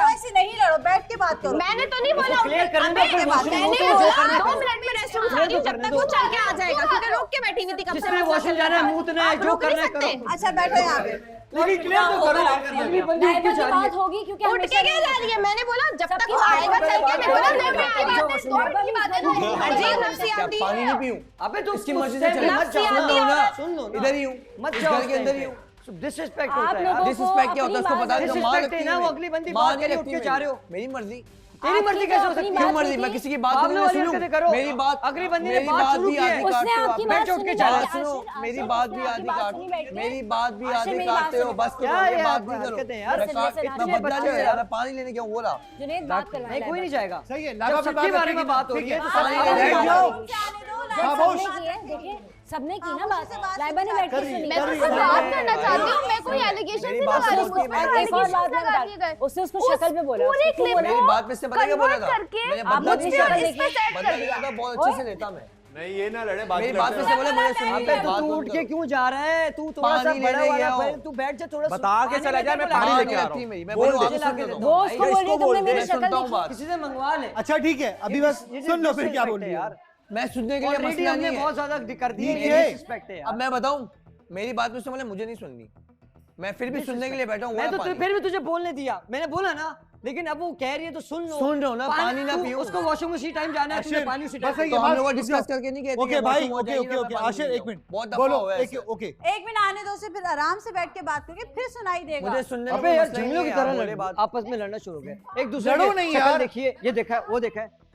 ऐसे नहीं लड़ो, बैठ के बात करो। मैंने तो नहीं बोला क्लियर करने दो, फिर वॉशरूम मैंने जो बोला करना 2 मिनट में रेस्टरूम से आ रही हूँ, जब तक वो चल के आ जाएगा, क्योंकि रोक के बैठी हुई थी कब से। जिसने वॉशरूम जाना है मुंह है, जो करना है करो। अच्छा बैठो यहाँ पे। लेकिन क्लियर तो करो, अगली बंदी उठ के जा रही है। बात होगी क्योंकि उठ के क्या जा रही है? मैंने बोला जब तक वो आएगा चल के। मैं बोला 2 मिनट की बात है, 2 मिनट की बात है। अजीब नफसियाती पानी नहीं पीऊं? अबे तो इसकी मर्जी से चले मत जाओ। नफसियाती ना, सुन लो इधर ही हूँ, मत जाओ घर के अंदर ही हूँ। डिसरिस्पेक्ट होता है। डिसरिस्पेक्ट क्या होता है उसको बता दो। डिसरिस्पेक्ट है ना, वो अगली बंदी बात के लिए उठ के जा रहे हो। मेरी मर्जी, तेरी मर्जी कैसे हो सकती है? क्यों मर्जी? मैं किसी की बात नहीं सुनूं। मेरी बात अगली बंदी ने बात शुरू की है, उसने आपकी बात उठ के चला। सुनो, मेरी बात भी आधी काट, मेरी बात भी आधी काटते हो। बस करो, ये बात भी करो यार। इतना बदला नहीं यार, पानी लेने क्यों बोला? जुनैद बात करवाएं। नहीं कोई नहीं जाएगा। सही है, जब सबके बारे में बात हो रही है तो पानी बैठ लेने जाओ। सबने की है, देखिए सबने की ना बात। लाइबा ने बैठ के सुनी। मैं तो सिर्फ बात करना चाहती हूँ, मैं कोई एलिगेशन नहीं लगा रही हूँ। एक और बात मैं बता, उसने उसको शक्ल पे बोला। पूरी क्लिप मेरी बात में से पता क्या बोला था? करके मैंने आप बदला मुझे नहीं शक्ल लिया, देखिए। बदला लिया था बहुत अच्छे से लेता मैं। नहीं ये ना लड़े, मेरी बात में से बोले मुझे सुनिए। बात तू उठ के क्यों जा रहा है? तू थोड़ा सा बड़ा वाला, तू बैठ जा थोड़ा। बता के चला जा, मैं पानी लेके आ रहा हूँ। मैं बोल बोल दे। वो उसको बोल रही है तुमने मेरी शक्ल देखी। किसी से मंगवा ले। अच्छा ठीक है, अभी बस सुन लो फिर क्या बोल रही है यार। मैं सुनने के लिए मसला नहीं है, बहुत ज्यादा कर दी है। डिसरिस्पेक्ट है यार। अब मैं बताऊं, मेरी बात में से बोले मुझे नहीं सुननी, मैं फिर भी सुनने के लिए बैठा हूँ। मैं तो फिर भी तुझे बोलने दिया, मैंने बोला ना। लेकिन अब वो कह रही है तो सुन लो। सुन रहे हो ना, पानी ना पियो। उसको वॉशरूम उसी टाइम जाना है, तुझे पानी उसी टाइम। तो हम लोग डिस्कस करके नहीं कहते। ओके भाई, ओके ओके ओके आशिर एक मिनट बहुत बोलो। दफा एक ओके एक मिनट आने दो, से फिर आराम से बैठ के बात करोगे, फिर सुनाई देगा। मुझे सुनने में यार जंगलियों की तरह लड़े, आपस में लड़ना शुरू हो गए। एक दूसरे लड़ो नहीं यार। देखिए, ये देखा है, वो देखा है,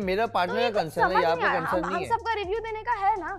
मेरा पार्टनर का कंसर्न है, समझ यहाँ नहीं पे आया। कंसर्न हम नहीं है। सबका रिव्यू देने का है ना।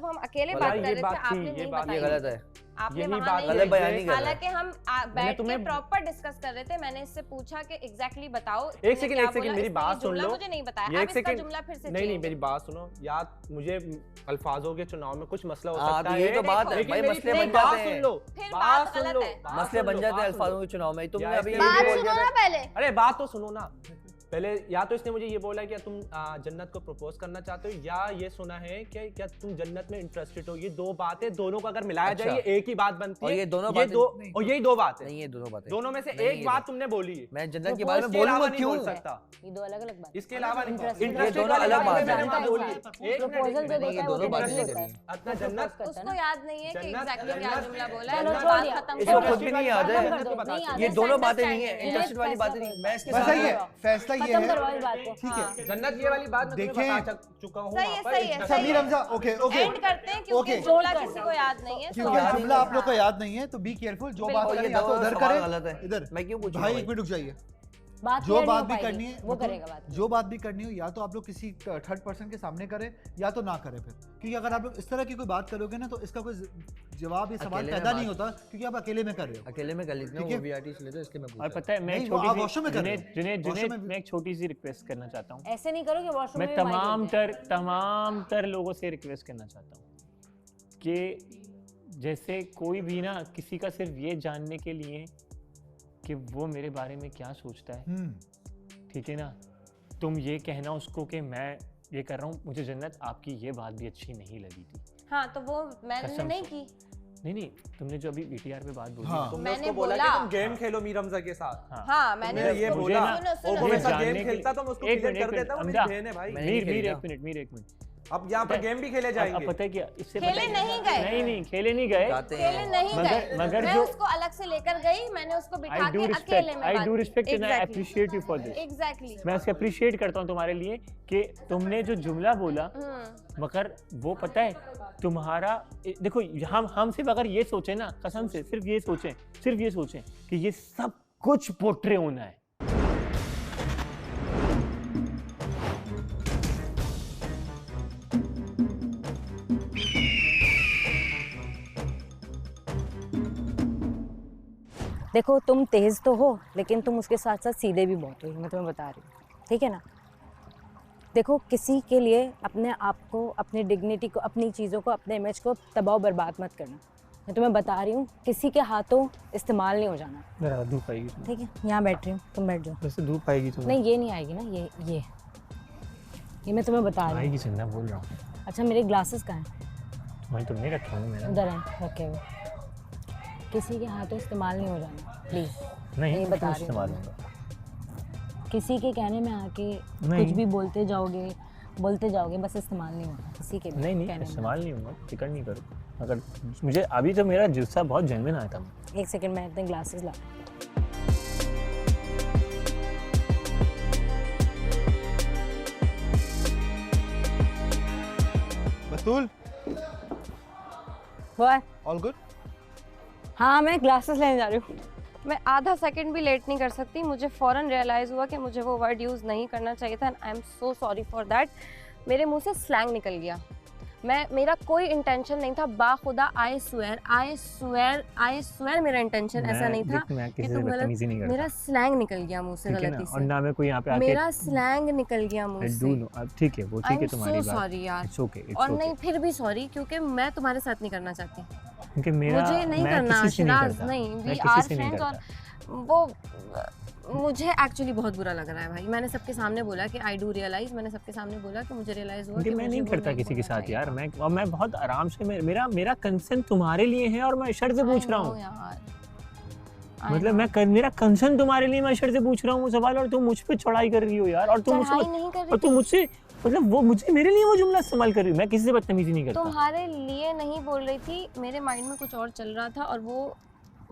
जब हम अकेले बोला बात कर ये रहे थे बात थी, आपने ये नहीं बात बताई ये गलत है। आपने यही वहाँ बात नहीं गलत बयानी की। कर रहा है। हालांकि हम बैठ के तुम्हें- प्रॉपर डिस्कस कर रहे थे। मैंने इससे पूछा कि एग्जैक्टली बताओ एक तुमने सेकंड क्या एक सेकंड बोला, मेरी इसने बात ये सुन जुमला लो। मुझे नहीं बताया। ये अब एक इसका सेकंड जुमला फिर से नहीं change मेरी है। बात सुनो। या मुझे अल्फाजों के चुनाव में कुछ मसला हो हाँ, सकता तो है, ये तो बात है, लेकिन भाई मेरी मसले फिर बन बात जाते सुन हैं। लो, फिर बात बात सुन गलत लो, है। बात मसले सुन बन लो, जाते हैं बात सुन अल्फाजों लो। के चुनाव में। तुमने या अभी इसने ये मुझे भी बोल सुनो दिया ना था। पहले। अरे बात तो सुनो ना पहले। या तो इसने मुझे ये बोला कि तुम जन्नत को प्रपोज करना चाहते हो, या ये सुना है कि क्या तुम जन्नत में इंटरेस्टेड हो। ये दो बातें, दोनों को अगर मिलाया जाए अच्छा। ये एक ही बात बनती और है। ये दोनों ये बातें दो नहीं। और यही दो बातें नहीं, ये दोनों बातें। दोनों में से नहीं, एक ये बात दो- तुमने बोली है। मैं जन्नत के Propose बारे में के बोलूंगा अलावा नहीं क्यों? बोल सकता। ये दो अलग अलग बात। इसके अलावा नहीं। Interested Interested ये दोनों वाली अलग बात बात मैंने है। वहाँ बोली। एक प्रपोजल जो मिनट, देता है वो दोनों बातें डेफिनेटली नहीं होता है। अपना जन्नत उसको याद नहीं है कि जन्नत- एग्जैक्टली क्या जन्नत- जुमला बोला है। चलो, तो छोड़ बात दिया। खत्म इसको करो। खुद भी नहीं याद है। खत्म कर दो, नहीं याद ये है। दोनों बातें नहीं है, Misunderstanding है। इंटरेस्टेड वाली बातें नहीं। मैं इसके बस साथ सही है, फैसला ये खत्म है। करवाओ इस बात को। ठीक है, जन्नत ये वाली बात मैं तुम्हें देखें- बता चुका हूँ सही वहाँ है, पर। सही है, अच्छा सही मीर है। हमजा, ओके ओके एंड करते हैं क्योंकि ओके। जुमला किसी को याद नहीं है। क्योंकि so- जुमला आप लोग को याद नहीं है तो बी केयरफुल। जो बात बिल्कुल। करें ये या तो दोनों उधर सवाल करें, गलत है। इधर। मैं क्यों पूछूं भाई भाई? एक मिनट रुक जाइए। बात जो clear बात नहीं भी हो करनी पाएगी, है वो मतलब करेगा बात। जो बात भी करनी हो या तो आप लोग किसी थर्ड पर्सन के सामने करें या तो ना करें फिर। क्योंकि अगर आप लोग इस तरह की कोई बात करोगे ना तो इसका कोई जवाब या सवाल अकेले में पैदा बात- नहीं होता क्योंकि आप अकेले में कर रहे हो। अकेले में कर लेते हैं, ठीक है। वो वीआईटी से लेते हैं, इसलिए मैं पूछ और रहा पता है मैं नहीं, वो आप छोटी वॉशरूम सी में कर रहे हो। जुनेद वॉशरूम में मैं एक छोटी सी रिक्वेस्ट करना चाहता हूँ। ऐसे नहीं करो कि वॉशरूम मैं में भी माइक होते हैं। तमाम तर लोगों से रिक्वेस्ट करना चाहता हूँ कि जैसे कोई भी ना किसी का सिर्फ ये जानने के लिए कि वो मेरे बारे में क्या सोचता है, ठीक है ना, तुम ये कहना उसको कि मैं ये कर रहा हूँ मुझे जन्नत आपकी ये बात भी अच्छी नहीं लगी थी। हाँ तो वो मैंने कसम नहीं से। की। नहीं तुमने जो अभी बीटीआर पे बात बोली हाँ। तुमने तुमने मैंने उसको बोला कि बोला। तुम गेम खेलो मीर हमजा के साथ। हाँ मैंने तुमने ये उसको बोला। सुनो, सुनो, वो मेरे ये साथ जानने गेम के खेलता तो मैं उसको क्लियर कर देता हूँ। मेरी बहन है भाई। मैंने नहीं खेली ना। मीर एक मिनट अब यहाँ पर गेम भी खेले अब जाएंगे। पता है क्या इससे खेले पता है- नहीं गए। नहीं खेले नहीं गए। जाते खेले हैं। नहीं गए। मगर मैं जो उसको अलग से लेकर गई, मैंने उसको बिठा आई डू के अकेले में respect and I appreciate you for this. Exactly. मैं इससे अप्रिशिएट करता हूँ तुम्हारे लिए कि तुमने जो जुमला बोला, मगर वो पता है तुम्हारा देखो हम सिर्फ अगर ये सोचें ना, कसम से सिर्फ ये सोचें कि ये सब कुछ पोट्रे होना है। देखो तुम तेज तो हो लेकिन तुम उसके साथ साथ सीधे भी बहुत हो, मैं तुम्हें बता रही हूँ, ठीक है ना। देखो किसी के लिए अपने आप को, अपनी डिग्निटी को, अपनी चीज़ों को, अपने इमेज को तबाह बर्बाद मत करना। मैं तुम्हें बता रही हूँ किसी के हाथों इस्तेमाल नहीं हो जाना, मेरा धूप आएगी ठीक है। यहाँ बैठ रही हूँ, तुम बैठ जाओ। वैसे धूप आएगी तुम्हें। नहीं ये नहीं आएगी ना, ये मैं तुम्हें बता रही हूँ। आएगी चंदा, बोल रहा हूँ। अच्छा मेरे ग्लासेस कहाँ हैं? वहीं तुमने रखे होंगे मैंने। उधर हैं रखे हुए। किसी के हाथों इस्तेमाल नहीं हो जाना प्लीज़। नहीं ये बता रही हूँ इस्तेमाल तुम्हें। होगा। किसी के कहने में आके नहीं। कुछ भी बोलते जाओगे, बस इस्तेमाल नहीं होगा किसी के भी नहीं कहने में। इस्तेमाल नहीं होगा, फिक्र नहीं करो। अगर मुझे अभी तो मेरा जुस्सा बहुत जेन्युइन आया था। एक सेकंड मैं इतने ग्लासेस ला। बतूल What? All good. हाँ मैं ग्लासेस लेने जा रही हूँ। मैं आधा सेकंड भी लेट नहीं कर सकती। मुझे फ़ौरन रियलाइज़ हुआ कि मुझे वो वर्ड यूज़ नहीं करना चाहिए था and I am so sorry for that. मेरे मुंह से स्लैंग निकल गया। मेरा कोई इंटेंशन नहीं था, बाखुदा आई स्वेयर मेरा इंटेंशन ऐसा नहीं था मैं कि किसी से तुम बदतमीजी नहीं गलत। करता, मेरा स्लैंग निकल गया मुंह से ठीक है ना। गलती और से। ना मैं कोई यहाँ पे आके मेरा स्लैंग निकल गया मुंह I से। do know, अब ठीक है, वो आई ठीक एम है तुम्हारी सो बात। सॉरी यार। It's okay, it's और okay। नहीं फिर भी सॉरी क्योंकि मैं तुम्हारे साथ नहीं करना चाहती। क्योंकि मेरा मुझे नहीं मैं करना किसी से नहीं शिराज, करता। नहीं मैं वी किसी आर से नहीं फ्रेंड्स। और करता। वो मुझे एक्चुअली बहुत बुरा लग रहा है भाई। मैंने सबके सामने बोला कि आई डू रियलाइज, मैंने सबके सामने बोला कि मुझे रियलाइज हुआ क्योंकि कि मैं मुझे नहीं वो करता किसी के बोलना साथ चाहिए यार। था। मैं बहुत आराम से मेरा कंसर्न तुम्हारे लिए है और मैं शर्त से पूछ रहा I know हूँ। यार। I मतलब know। मेरा कंसर्न तुम्हारे लिए, मैं शर्त से पूछ रहा हूँ वो सवाल और तुम मुझ पे चढ़ाई कर रही हो यार। और तुम चढ़ाई मुझसे नहीं कर और रही तुम थी। मुझसे मतलब वो मुझे मेरे लिए वो जुमला इस्तेमाल कर रही हो। मैं किसी से बदतमीजी नहीं करता। तुम्हारे लिए नहीं बोल रही थी, मेरे माइंड में कुछ और चल रहा था और वो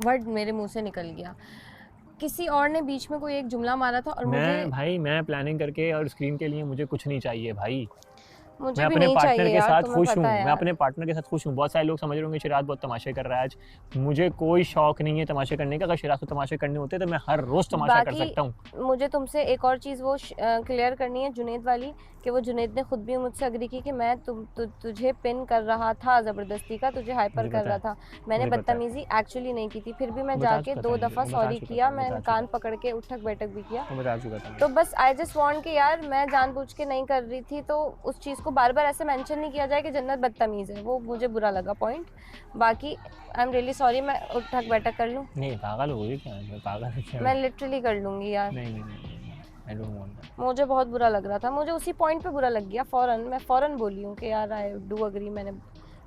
वर्ड मेरे मुंह से निकल गया। किसी और ने बीच में कोई एक जुमला मारा था और मुझे मैं प्लानिंग करके और स्क्रीन के लिए मुझे कुछ नहीं चाहिए भाई। मुझे मैं भी अपने नहीं पार्टनर चाहिए के यार, साथ तुम्हें खुश हूँ, पता है मैं यार। अपने पार्टनर के साथ खुश हूँ। बहुत सारे लोग समझ रहे होंगे शिराज बहुत तमाशे कर रहा है आज, मुझे कोई शौक नहीं है तमाशे करने का। अगर शिराज को तमाशे करने होते तो मैं हर रोज तमाशा कर बाकी सकता हूँ। मुझे तुमसे एक और चीज़ वो क्लियर करनी है जुनैद वाली, कि वो जुनैद ने खुद भी मुझसे अग्री की कि मैं तुझे पिन कर रहा था ज़बरदस्ती का, तुझे हाइपर मुझे कर पता रहा है, था। मैंने मुझे पता है। बदतमीजी एक्चुअली नहीं की थी, फिर भी मैं बता जाके चुका 2 था, दफ़ा बता सॉरी चुका किया, था, मैंने बता चुका कान था। पकड़ के उठक बैठक भी किया। मैं बता चुका था। तो बस आई जस्ट वांट कि यार मैं जानबूझ के नहीं कर रही थी, तो उस चीज़ को बार बार ऐसे मेंशन नहीं किया जाए कि जन्नत बदतमीज़ है, वो मुझे बुरा लगा पॉइंट। बाकी आई एम रियली सॉरी, मैं उठक बैठक कर लूँ? नहीं पागल हो गई क्या? मैं पागल हूँ क्या? मैं लिटरली कर लूँगी यार। नहीं आई डोंट वांट दैट। मुझे बहुत बुरा लग रहा था, मुझे उसी पॉइंट पे बुरा लग गया फ़ौरन। मैं फ़ौरन बोली हूँ कि यार आई डू अग्री, मैंने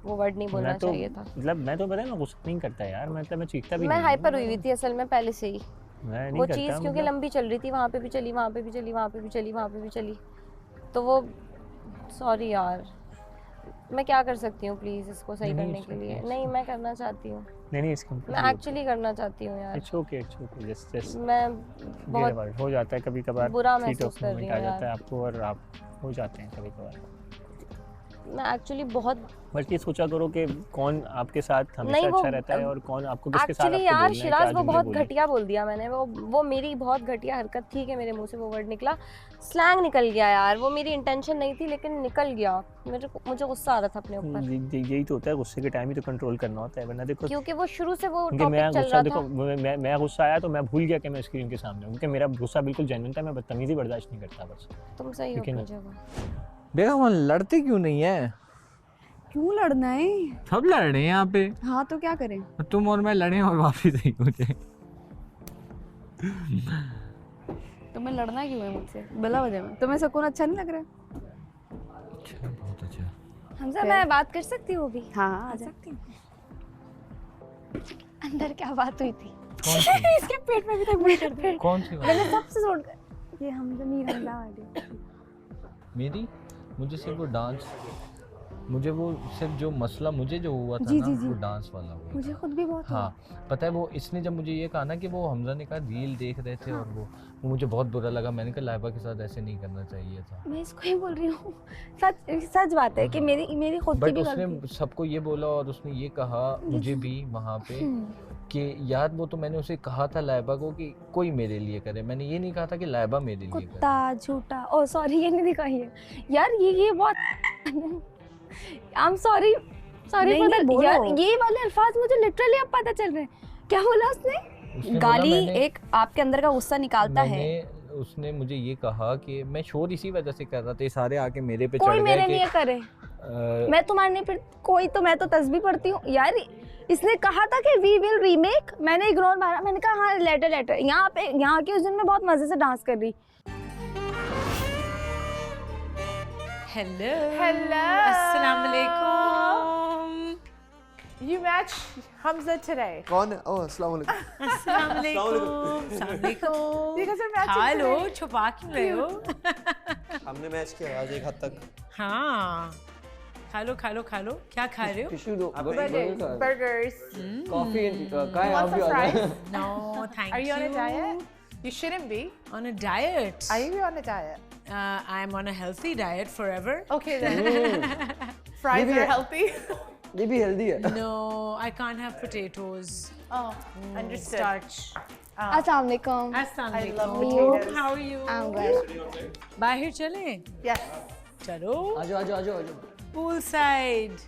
वो वर्ड नहीं बोलना मैं तो चाहिए था। मतलब मैं तो पता है मैं गुस्सा नहीं करता यार, मतलब मैं चीखता भी मैं नहीं हाइपर हूँ। हुई हुई थी असल में पहले से ही। मैं नहीं वो करता चीज़ क्योंकि मतलब। लंबी चल रही थी, वहाँ पे भी चली, वहाँ पे भी चली, वहाँ पे भी चली, वहाँ पे भी चली, तो वो सॉरी यार, मैं क्या कर सकती हूँ प्लीज़ इसको सही नहीं, करने it's के okay, लिए? it's नहीं, मैं करना चाहती हूँ, नहीं इसका मैं एक्चुअली करना चाहती हूँ यार। इट्स ओके जस्ट मैं बहुत बहुत हो जाता है कभी कभार, बुरा हीट महसूस ऑफ कर रही मोमेंट हूँ आ जाता है यार। आपको और आप हो जाते हैं कभी कभार। मैं एक्चुअली बहुत बल्कि सोचा करो कि कौन आपके साथ हमेशा नहीं, वो अच्छा रहता है और कौन आपको किसके साथ एक्चुअली आपको यार बोलना है, शिराज क्या वो जुमले बहुत बोलने हैं। घटिया बोल दिया मैंने, वो मेरी बहुत घटिया हरकत थी कि मेरे मुंह से वो वर्ड निकला, स्लैंग निकल गया यार, वो मेरी इंटेंशन नहीं थी लेकिन निकल गया। मुझे गुस्सा आ रहा था अपने ऊपर, यही तो होता है, गुस्से के टाइम ही तो कंट्रोल करना होता है, वरना देखो क्योंकि वो शुरू से वो क्योंकि मैं टॉपिक चल गुस्सा रहा देखो था। मैं गुस्सा आया तो मैं भूल गया कि मैं स्क्रीन के सामने हूँ, क्योंकि मेरा गुस्सा बिल्कुल जेन्युइन था, मैं बदतमीजी बर्दाश्त नहीं करता बस। तुम सही हो ठीक है ना? अपनी जगह। बेगम हम लड़ते क्यों नहीं है? क्यों लड़ना है? सब लड़ रहे हैं यहाँ पे, हाँ तो क्या करें? तुम और मैं लड़े और वापिस नहीं मुझे। तुम्हें लड़ना क्यों है मुझसे बिला वजह में? तुम्हें सुकून अच्छा नहीं लग रहा है? अच्छा, बहुत अच्छा। हमजा मैं बात कर सकती हूँ अभी? हाँ आ आ जा। सकती हूँ। अंदर क्या बात हुई थी? कौन सी? इसके पेट में भी तक ब्लड कर दे। कौन सी बात? मैंने सबसे छोड़ ये हमजा मीर हमजा वाली। मेरी मुझे सिर्फ वो डांस, मुझे वो सिर्फ जो मसला मुझे जो हुआ था जी, ना जी, जी। वो डांस वाला हुआ मुझे था। खुद भी बहुत हाँ पता है, वो इसने जब मुझे ये कहा ना कि वो हमजा ने कहा रील देख रहे थे और वो मुझे बहुत बुरा लगा। मैंने कहा लाइबा के साथ ऐसे नहीं करना चाहिए था। मैं इसको ही बोल रही हूँ, सच बात है कि मेरी खुद की बट भी गलती। उसने सबको ये बोला और उसने ये कहा मुझे भी वहाँ पे कि यार वो तो मैंने उसे कहा था लाइबा को कि कोई मेरे लिए करे, मैंने ये नहीं कहा था कि लाइबा मेरे लिए करे। कुत्ता झूठा, ओ सॉरी ये नहीं दिखाई है यार, ये बहुत आई एम सॉरी नहीं, फॉर नहीं, बोलो। यार, ये वाले अल्फाज मुझे लिटरली अब पता चल रहे हैं। क्या बोला उसने? उसने बोला गाली मैंने- एक आपके अंदर का गुस्सा निकालता है। उसने मुझे ये कहा कि मैं शोर इसी वजह से कर रहा था, ये सारे आके मेरे पे कोई चढ़ मेरे गए लिए करे, मैं तुम्हारे नहीं, फिर कोई तो मैं तो तस्बीह पढ़ती हूँ यार। इसने कहा था कि वी विल रीमेक, मैंने इग्नोर मारा, मैंने कहा हाँ लेटर यहाँ के उस दिन मैं बहुत मजे से डांस कर रही। Hello Hello. अस्सलाम वालेकुम। You match Hamza today. कौन है? ओह अस्सलाम वालेकुम। अस्सलाम वालेकुम। अस्सलाम वालेकुम। You guys are matching खा लो, today. छुपा क्यों रहे हो? हमने मैच किया आज एक हद तक। हाँ खा लो क्या खा रहे हो? टिश्यू दो। Burgers. Coffee You want some fries? No, thank Are you on a you. diet? You shouldn't be. On a diet. Are you on a diet? I'm on a healthy diet forever. Okay then. Fries Maybe are I- healthy. ये भी healthy है। No, I can't have potatoes. Oh, understood. Starch. अस्सलाम वालेकुम। Assalamu I love alaikum. potatoes. How are you? I'm good. बाहर चलें? Yes. चलो। आजो। Pool side.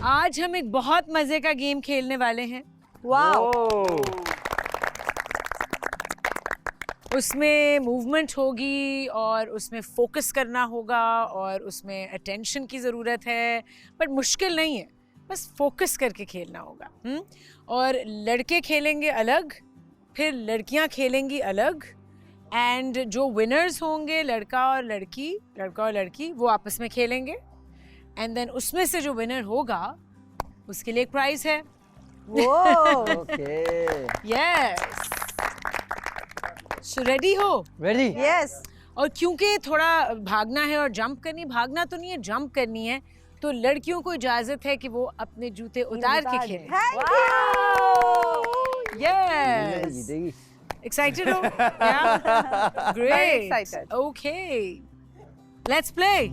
आज हम एक बहुत मजे का गेम खेलने वाले हैं। उसमें मूवमेंट होगी और उसमें फोकस करना होगा और उसमें अटेंशन की ज़रूरत है, बट मुश्किल नहीं है, बस फोकस करके खेलना होगा। और लड़के खेलेंगे अलग, फिर लड़कियां खेलेंगी अलग, एंड जो विनर्स होंगे लड़का और लड़की वो आपस में खेलेंगे। एंड देन उसमें से जो विनर होगा उसके लिए एक प्राइज है। ओके यस, सो रेडी हो? Ready yes. और क्योंकि थोड़ा भागना है और जंप करनी, भागना तो नहीं है, जंप करनी है, तो लड़कियों को इजाजत है कि वो अपने जूते उतार के खेलें। यस, जीतेगी। एक्साइटेड हो? Yeah? Great. excited. Okay. Let's play.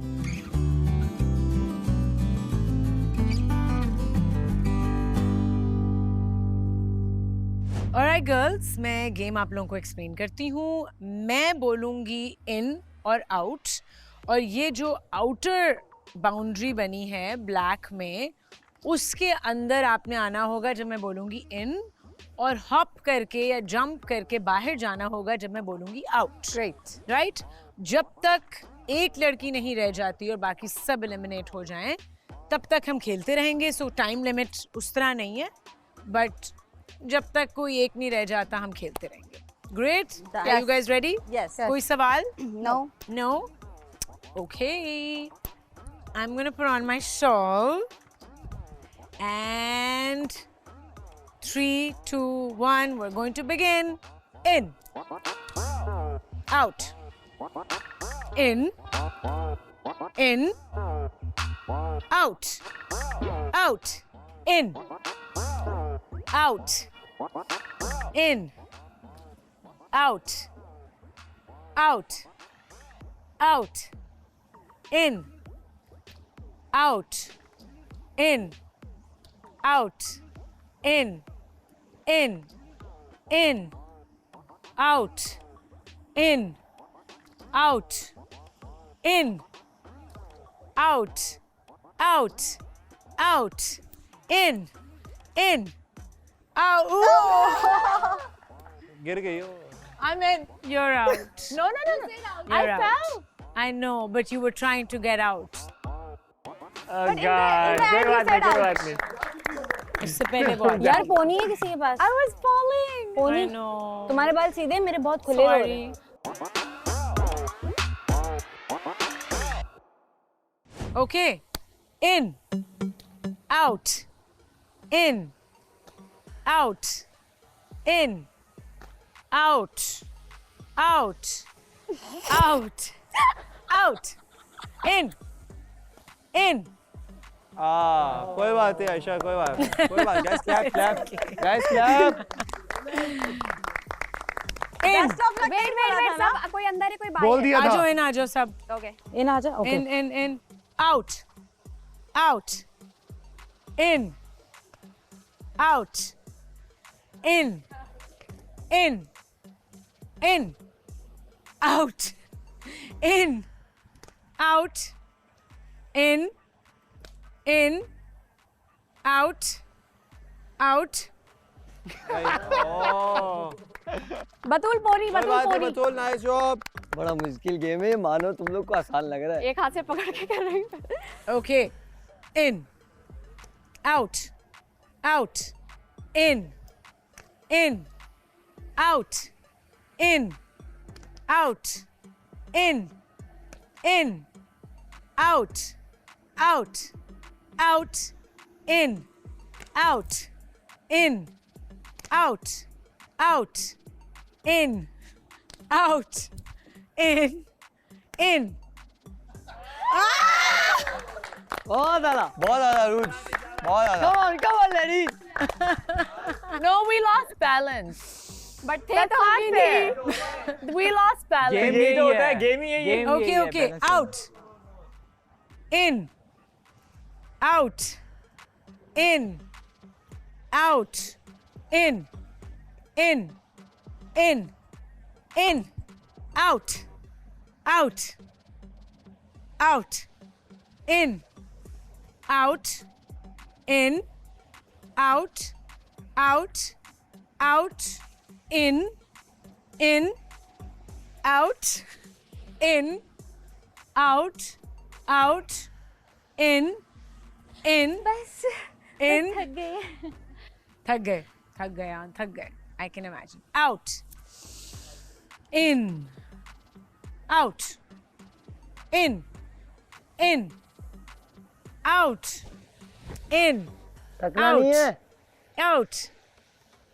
Alright girls, मैं गेम आप लोगों को एक्सप्लेन करती हूँ। मैं बोलूँगी इन और आउट, और ये जो आउटर बाउंड्री बनी है ब्लैक में, उसके अंदर आपने आना होगा जब मैं बोलूँगी इन, और हॉप करके या जंप करके बाहर जाना होगा जब मैं बोलूँगी आउट। ग्रेट। राइट? जब तक एक लड़की नहीं रह जाती और बाकी सब एलिमिनेट हो जाएं, तब तक हम खेलते रहेंगे। सो टाइम लिमिट उस तरह नहीं है, बट जब तक कोई एक नहीं रह जाता हम खेलते रहेंगे। Great, are you guys ready? Yes. कोई सवाल? No. No? Okay, I am gonna put on my shawl and 3, 2, 1, we're going to begin. In, out, in, in, out, out, in, out, in, out, out, out, in, out, in, out, in, out, in, out, in, out, out, out, in, out. गिर गई हो। I'm in. You're out. No. You're I out. fell. I know, but you were trying to get out. कोई बात नहीं। इससे पहले बहुत यार पोनी है किसी के पास। I was falling. Pony, I know. तुम्हारे बाल सीधे, मेरे बहुत खुले हो रहे हैं। Okay. In, out, in, out, in, out, out, out, out, in, कोई बात नहीं आयशा, कोई बात नहीं, कोई बात। Guys clap clap, guys clap. in. Wait सब कोई अंदर है, कोई बाहर बोल है? दिया आ जाओ, था। इन आ जाओ सब। ओके। इन आ जा। Okay. In, out, out, in, out, in, out, in, out, in, out, out. Batool pony, Batool pony. Batool nice job. बड़ा मुश्किल गेम है, मानो तुम लोग को आसान लग रहा है। एक हाथ से पकड़ के कर रही हूँ। Okay. In, out, out, in, out, in, out, in, out, out, out, in, out, out, in, out, in. बहुत ज़्यादा रूज, बहुत ज़्यादा। Come on, lady. No, we lost balance. But थे That's तो not भी fair. नहीं। We lost balance. गेम यही होता है, गेम ही यही है। Okay. Out. In. Out. In. Out. In. Out. Out. Out. In. Out. In. Out. Out. Out. In. Out. In. Out. Out. In. बस In. थक गए। थक गए। I can imagine. Out. In. Out. In. out, in, थकना नहीं है। out,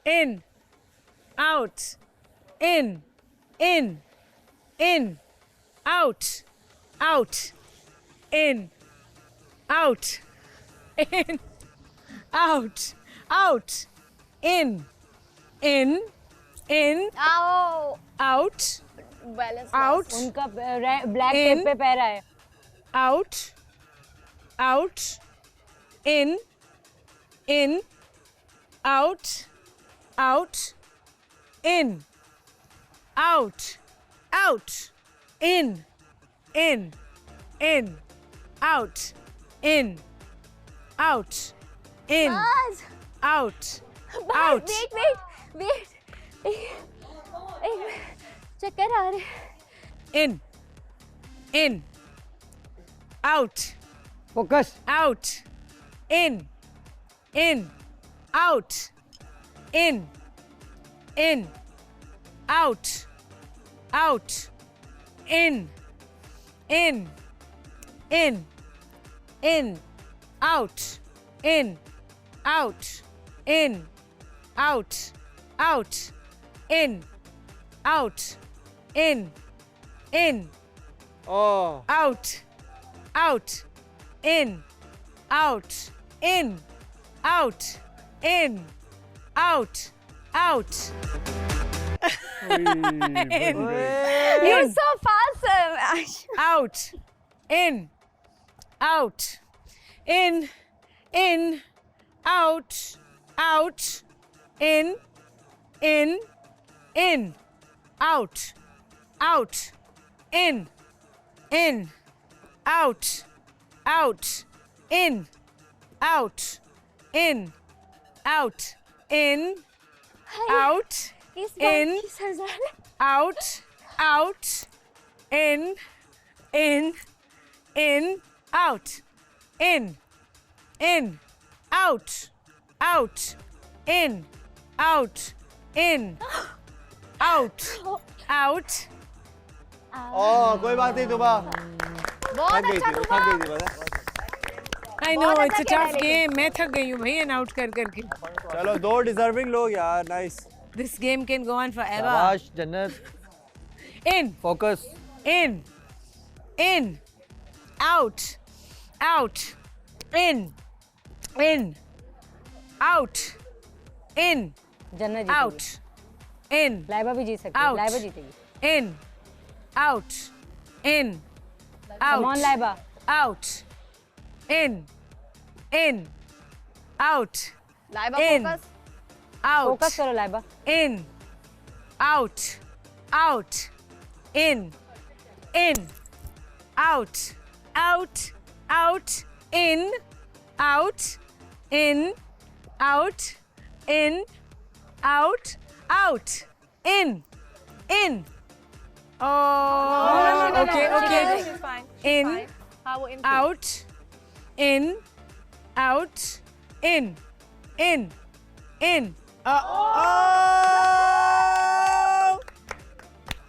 in, out, in, out, out, in, out, in, out, out, in, आओ out, balance out, उनका black In. Tape पे पैरा है। out, out, in, out, out, in, out, out, in, out, in, out, in, बस out, out, wait चक्कर आ रहे हैं। in, out, focus. out, in, out, in, out, out, in, out, in, out, out, in, out, in, Oh. out, in, out, You're so fast, Ash. out, in, out, out, in, out, in, out, in, out, in, out, इस in, बात की सजा है। out, in, out, in, out, in, out. Oh, कोई बात नहीं दुबा। बहुत अच्छा थक गई थी पता है? I know बहुत it's a अच्छा tough खेला game. मैं थक गई हूँ भाई एन आउट कर करके. चलो 2 डिजर्विंग लोग यार, nice. This game can go on forever. शाबाश जन्नत। In, focus. in, out, in, out, in, जन्नत out, in, लाइबा भी जीत सकती है। out, लाइबा जीतेगी। in, out, in, Come on, Laiba. out, in, out, Laiba in, focus. out, focus करो Laiba. in, out, in, out, in, out, in. Oh, okay. She's fine. In, हाँ वो in थी। out, in,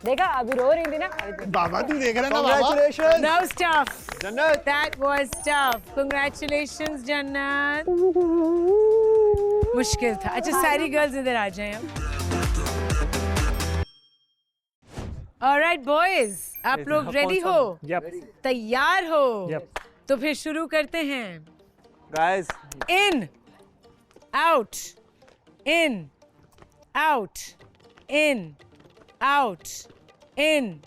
देखा अभी रो रही थी ना। बाबा तू देख रहा है ना बाबा? Congratulations. That was tough. जन्नत। That was tough. Congratulations, जन्नत. मुश्किल था। अच्छा सारी गर्ल्स इधर आ जाएं अब। All right, boys. आप लोग रेडी हो? Yep. तैयार हो? Yep. तो फिर शुरू करते हैं। Guys, In, out, in, out, in, out, in.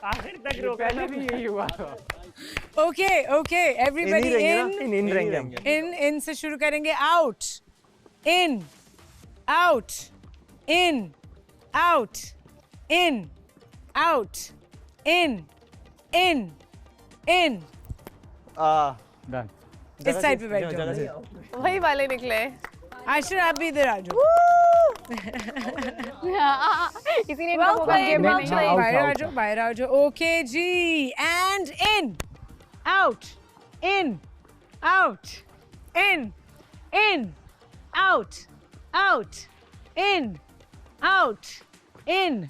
आखिर तक रोका पहले भी यही हुआ था। Okay. Everybody इन रहेंगे। in से शुरू करेंगे. Out, in, out, in, out, in, out, in. Done. इस साइड पे बैठ जाओ. वही वाले निकले। आशर आप भी इधर आ जाओ. इसीलिए Well played, well played. बाहर आ जाओ. Okay ji. And in, out, in, out, in, out, in, out, in,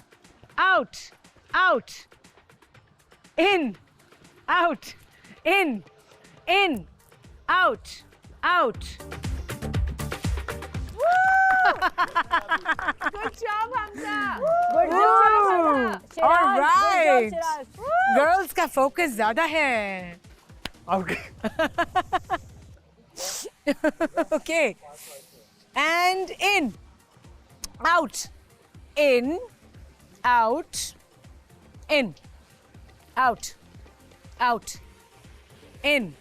out, out, in, out, in, out, out. Good job, Hamza. Good job, Hamza. Shiraz, All good right. job, Shiraz. Girls का focus ज़्यादा है. Okay. Okay. And in, out, in, out, in, out, out, in,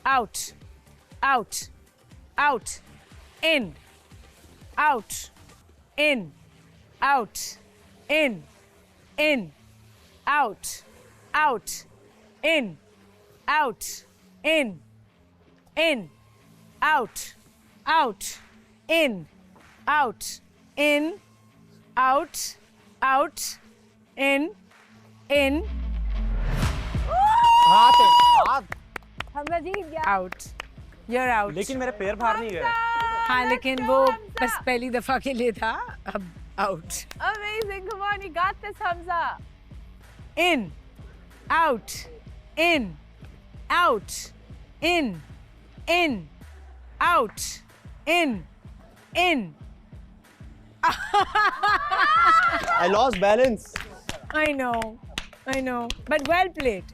out, out, out, in, out, in, out, in, out, out, in, out, in, out, out, in, out, out, in, हाथ हमजा जीत गया। out. You're out. लेकिन मेरे पैर बाहर नहीं गए। हाँ लेकिन वो बस पहली दफा के लिए था, अब out. Amazing. Come on, you got this, Hamza. In, out, in, out, in, out, in. I lost balance. I know. But well played,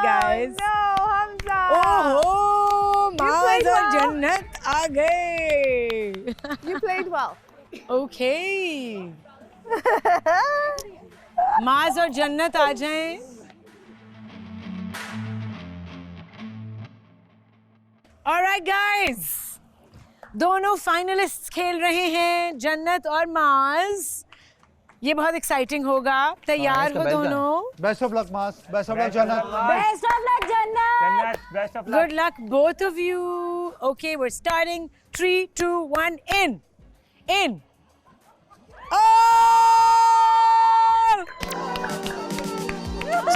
guys. Oh no, Hamza. Oh, Maaz played और well. जन्नत आ गए. You played well. Okay. माज और जन्नत आ जाएं. Alright guys, दोनों finalists खेल रहे हैं, जन्नत और माज. ये बहुत एक्साइटिंग होगा. तैयार हो दोनों? Best of luck mass, best of luck जन्नत। बेस्ट ऑफ लक जन्नत। Best of Good luck, both of you. Okay, we're starting. 3, 2, 1, in. Oh!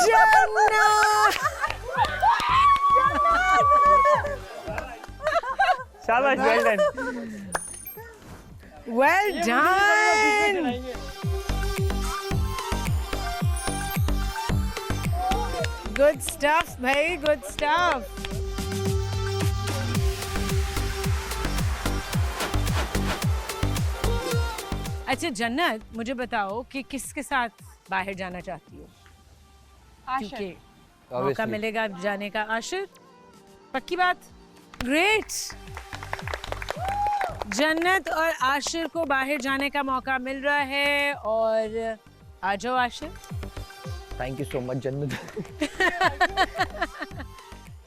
Jannat! शाबाश, well done. Well done. Good stuff, bhai. Good stuff. अच्छा जन्नत, मुझे बताओ कि किसके साथ बाहर जाना चाहती हो? क्योंकि मौका मिलेगा जाने का. आशिर, पक्की बात? ग्रेट. जन्नत और आशिर को बाहर जाने का मौका मिल रहा है और आ जाओ Ashir. Thank you so much जन्नत.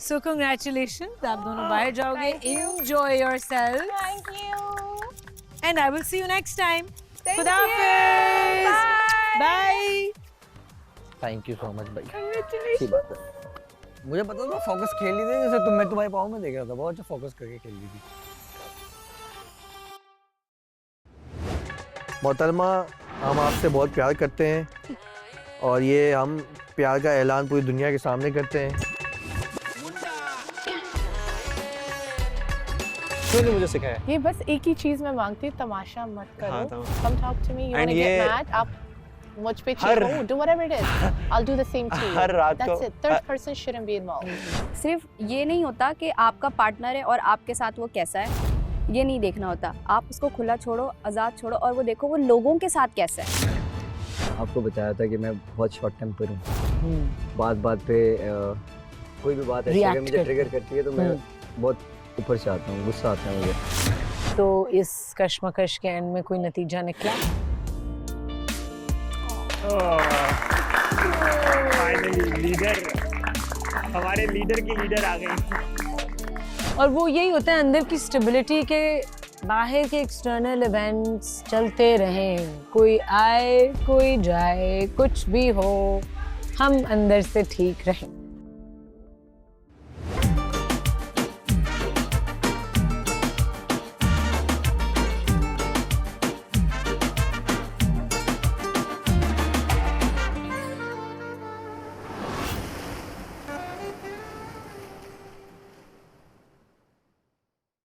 So congratulations, आप दोनों बाहर जाओगे. Enjoy yourselves. Thank you. And I will see you next time. Thank Khuda you. Hafiz. Bye. Bye. Thank you so much भाई. Congratulations. बात है. मुझे पता था फोकस खेल ली थी, जैसे मैं तुम्हारे पाँव में देख रहा था, बहुत अच्छा फोकस करके खेल ली थी. मोहतरमा, हम आपसे बहुत प्यार करते हैं और ये हम प्यार का ऐलान पूरी दुनिया के सामने करते हैं. तूने मुझे सिखाया. ये बस एक ही चीज मैं मांगती हूँ, तमाशा मत करो. हाँ, तो- Come talk to me. You And wanna ये- get mad? आप मुझ पे हर- चिल्लाओ. Do whatever it is. I'll do the same to you. हर रात That's को- it. Third person shouldn't be involved. सिर्फ ये नहीं होता कि आपका पार्टनर है और आपके साथ वो कैसा है, ये नहीं देखना होता. आप उसको खुला छोड़ो, आज़ाद छोड़ो और वो देखो वो लोगों के साथ कैसा है. आपको बताया था कि मैं बहुत शॉर्ट टेम्पर हूँ. बात पे कोई भी बात ऐसी अगर मुझे ट्रिगर करती है तो मैं बहुत ऊपर से आता हूँ, गुस्सा आता है मुझे. तो इस कश्मकश के एंड में कोई नतीजा निकला? फाइनली लीडर, हमारे लीडर की लीडर आ गई. और वो यही होता है अंदर की स्टेबिलिटी के. बाहर के एक्सटर्नल इवेंट्स चलते रहें, कोई आए कोई जाए, कुछ भी हो, हम अंदर से ठीक रहें.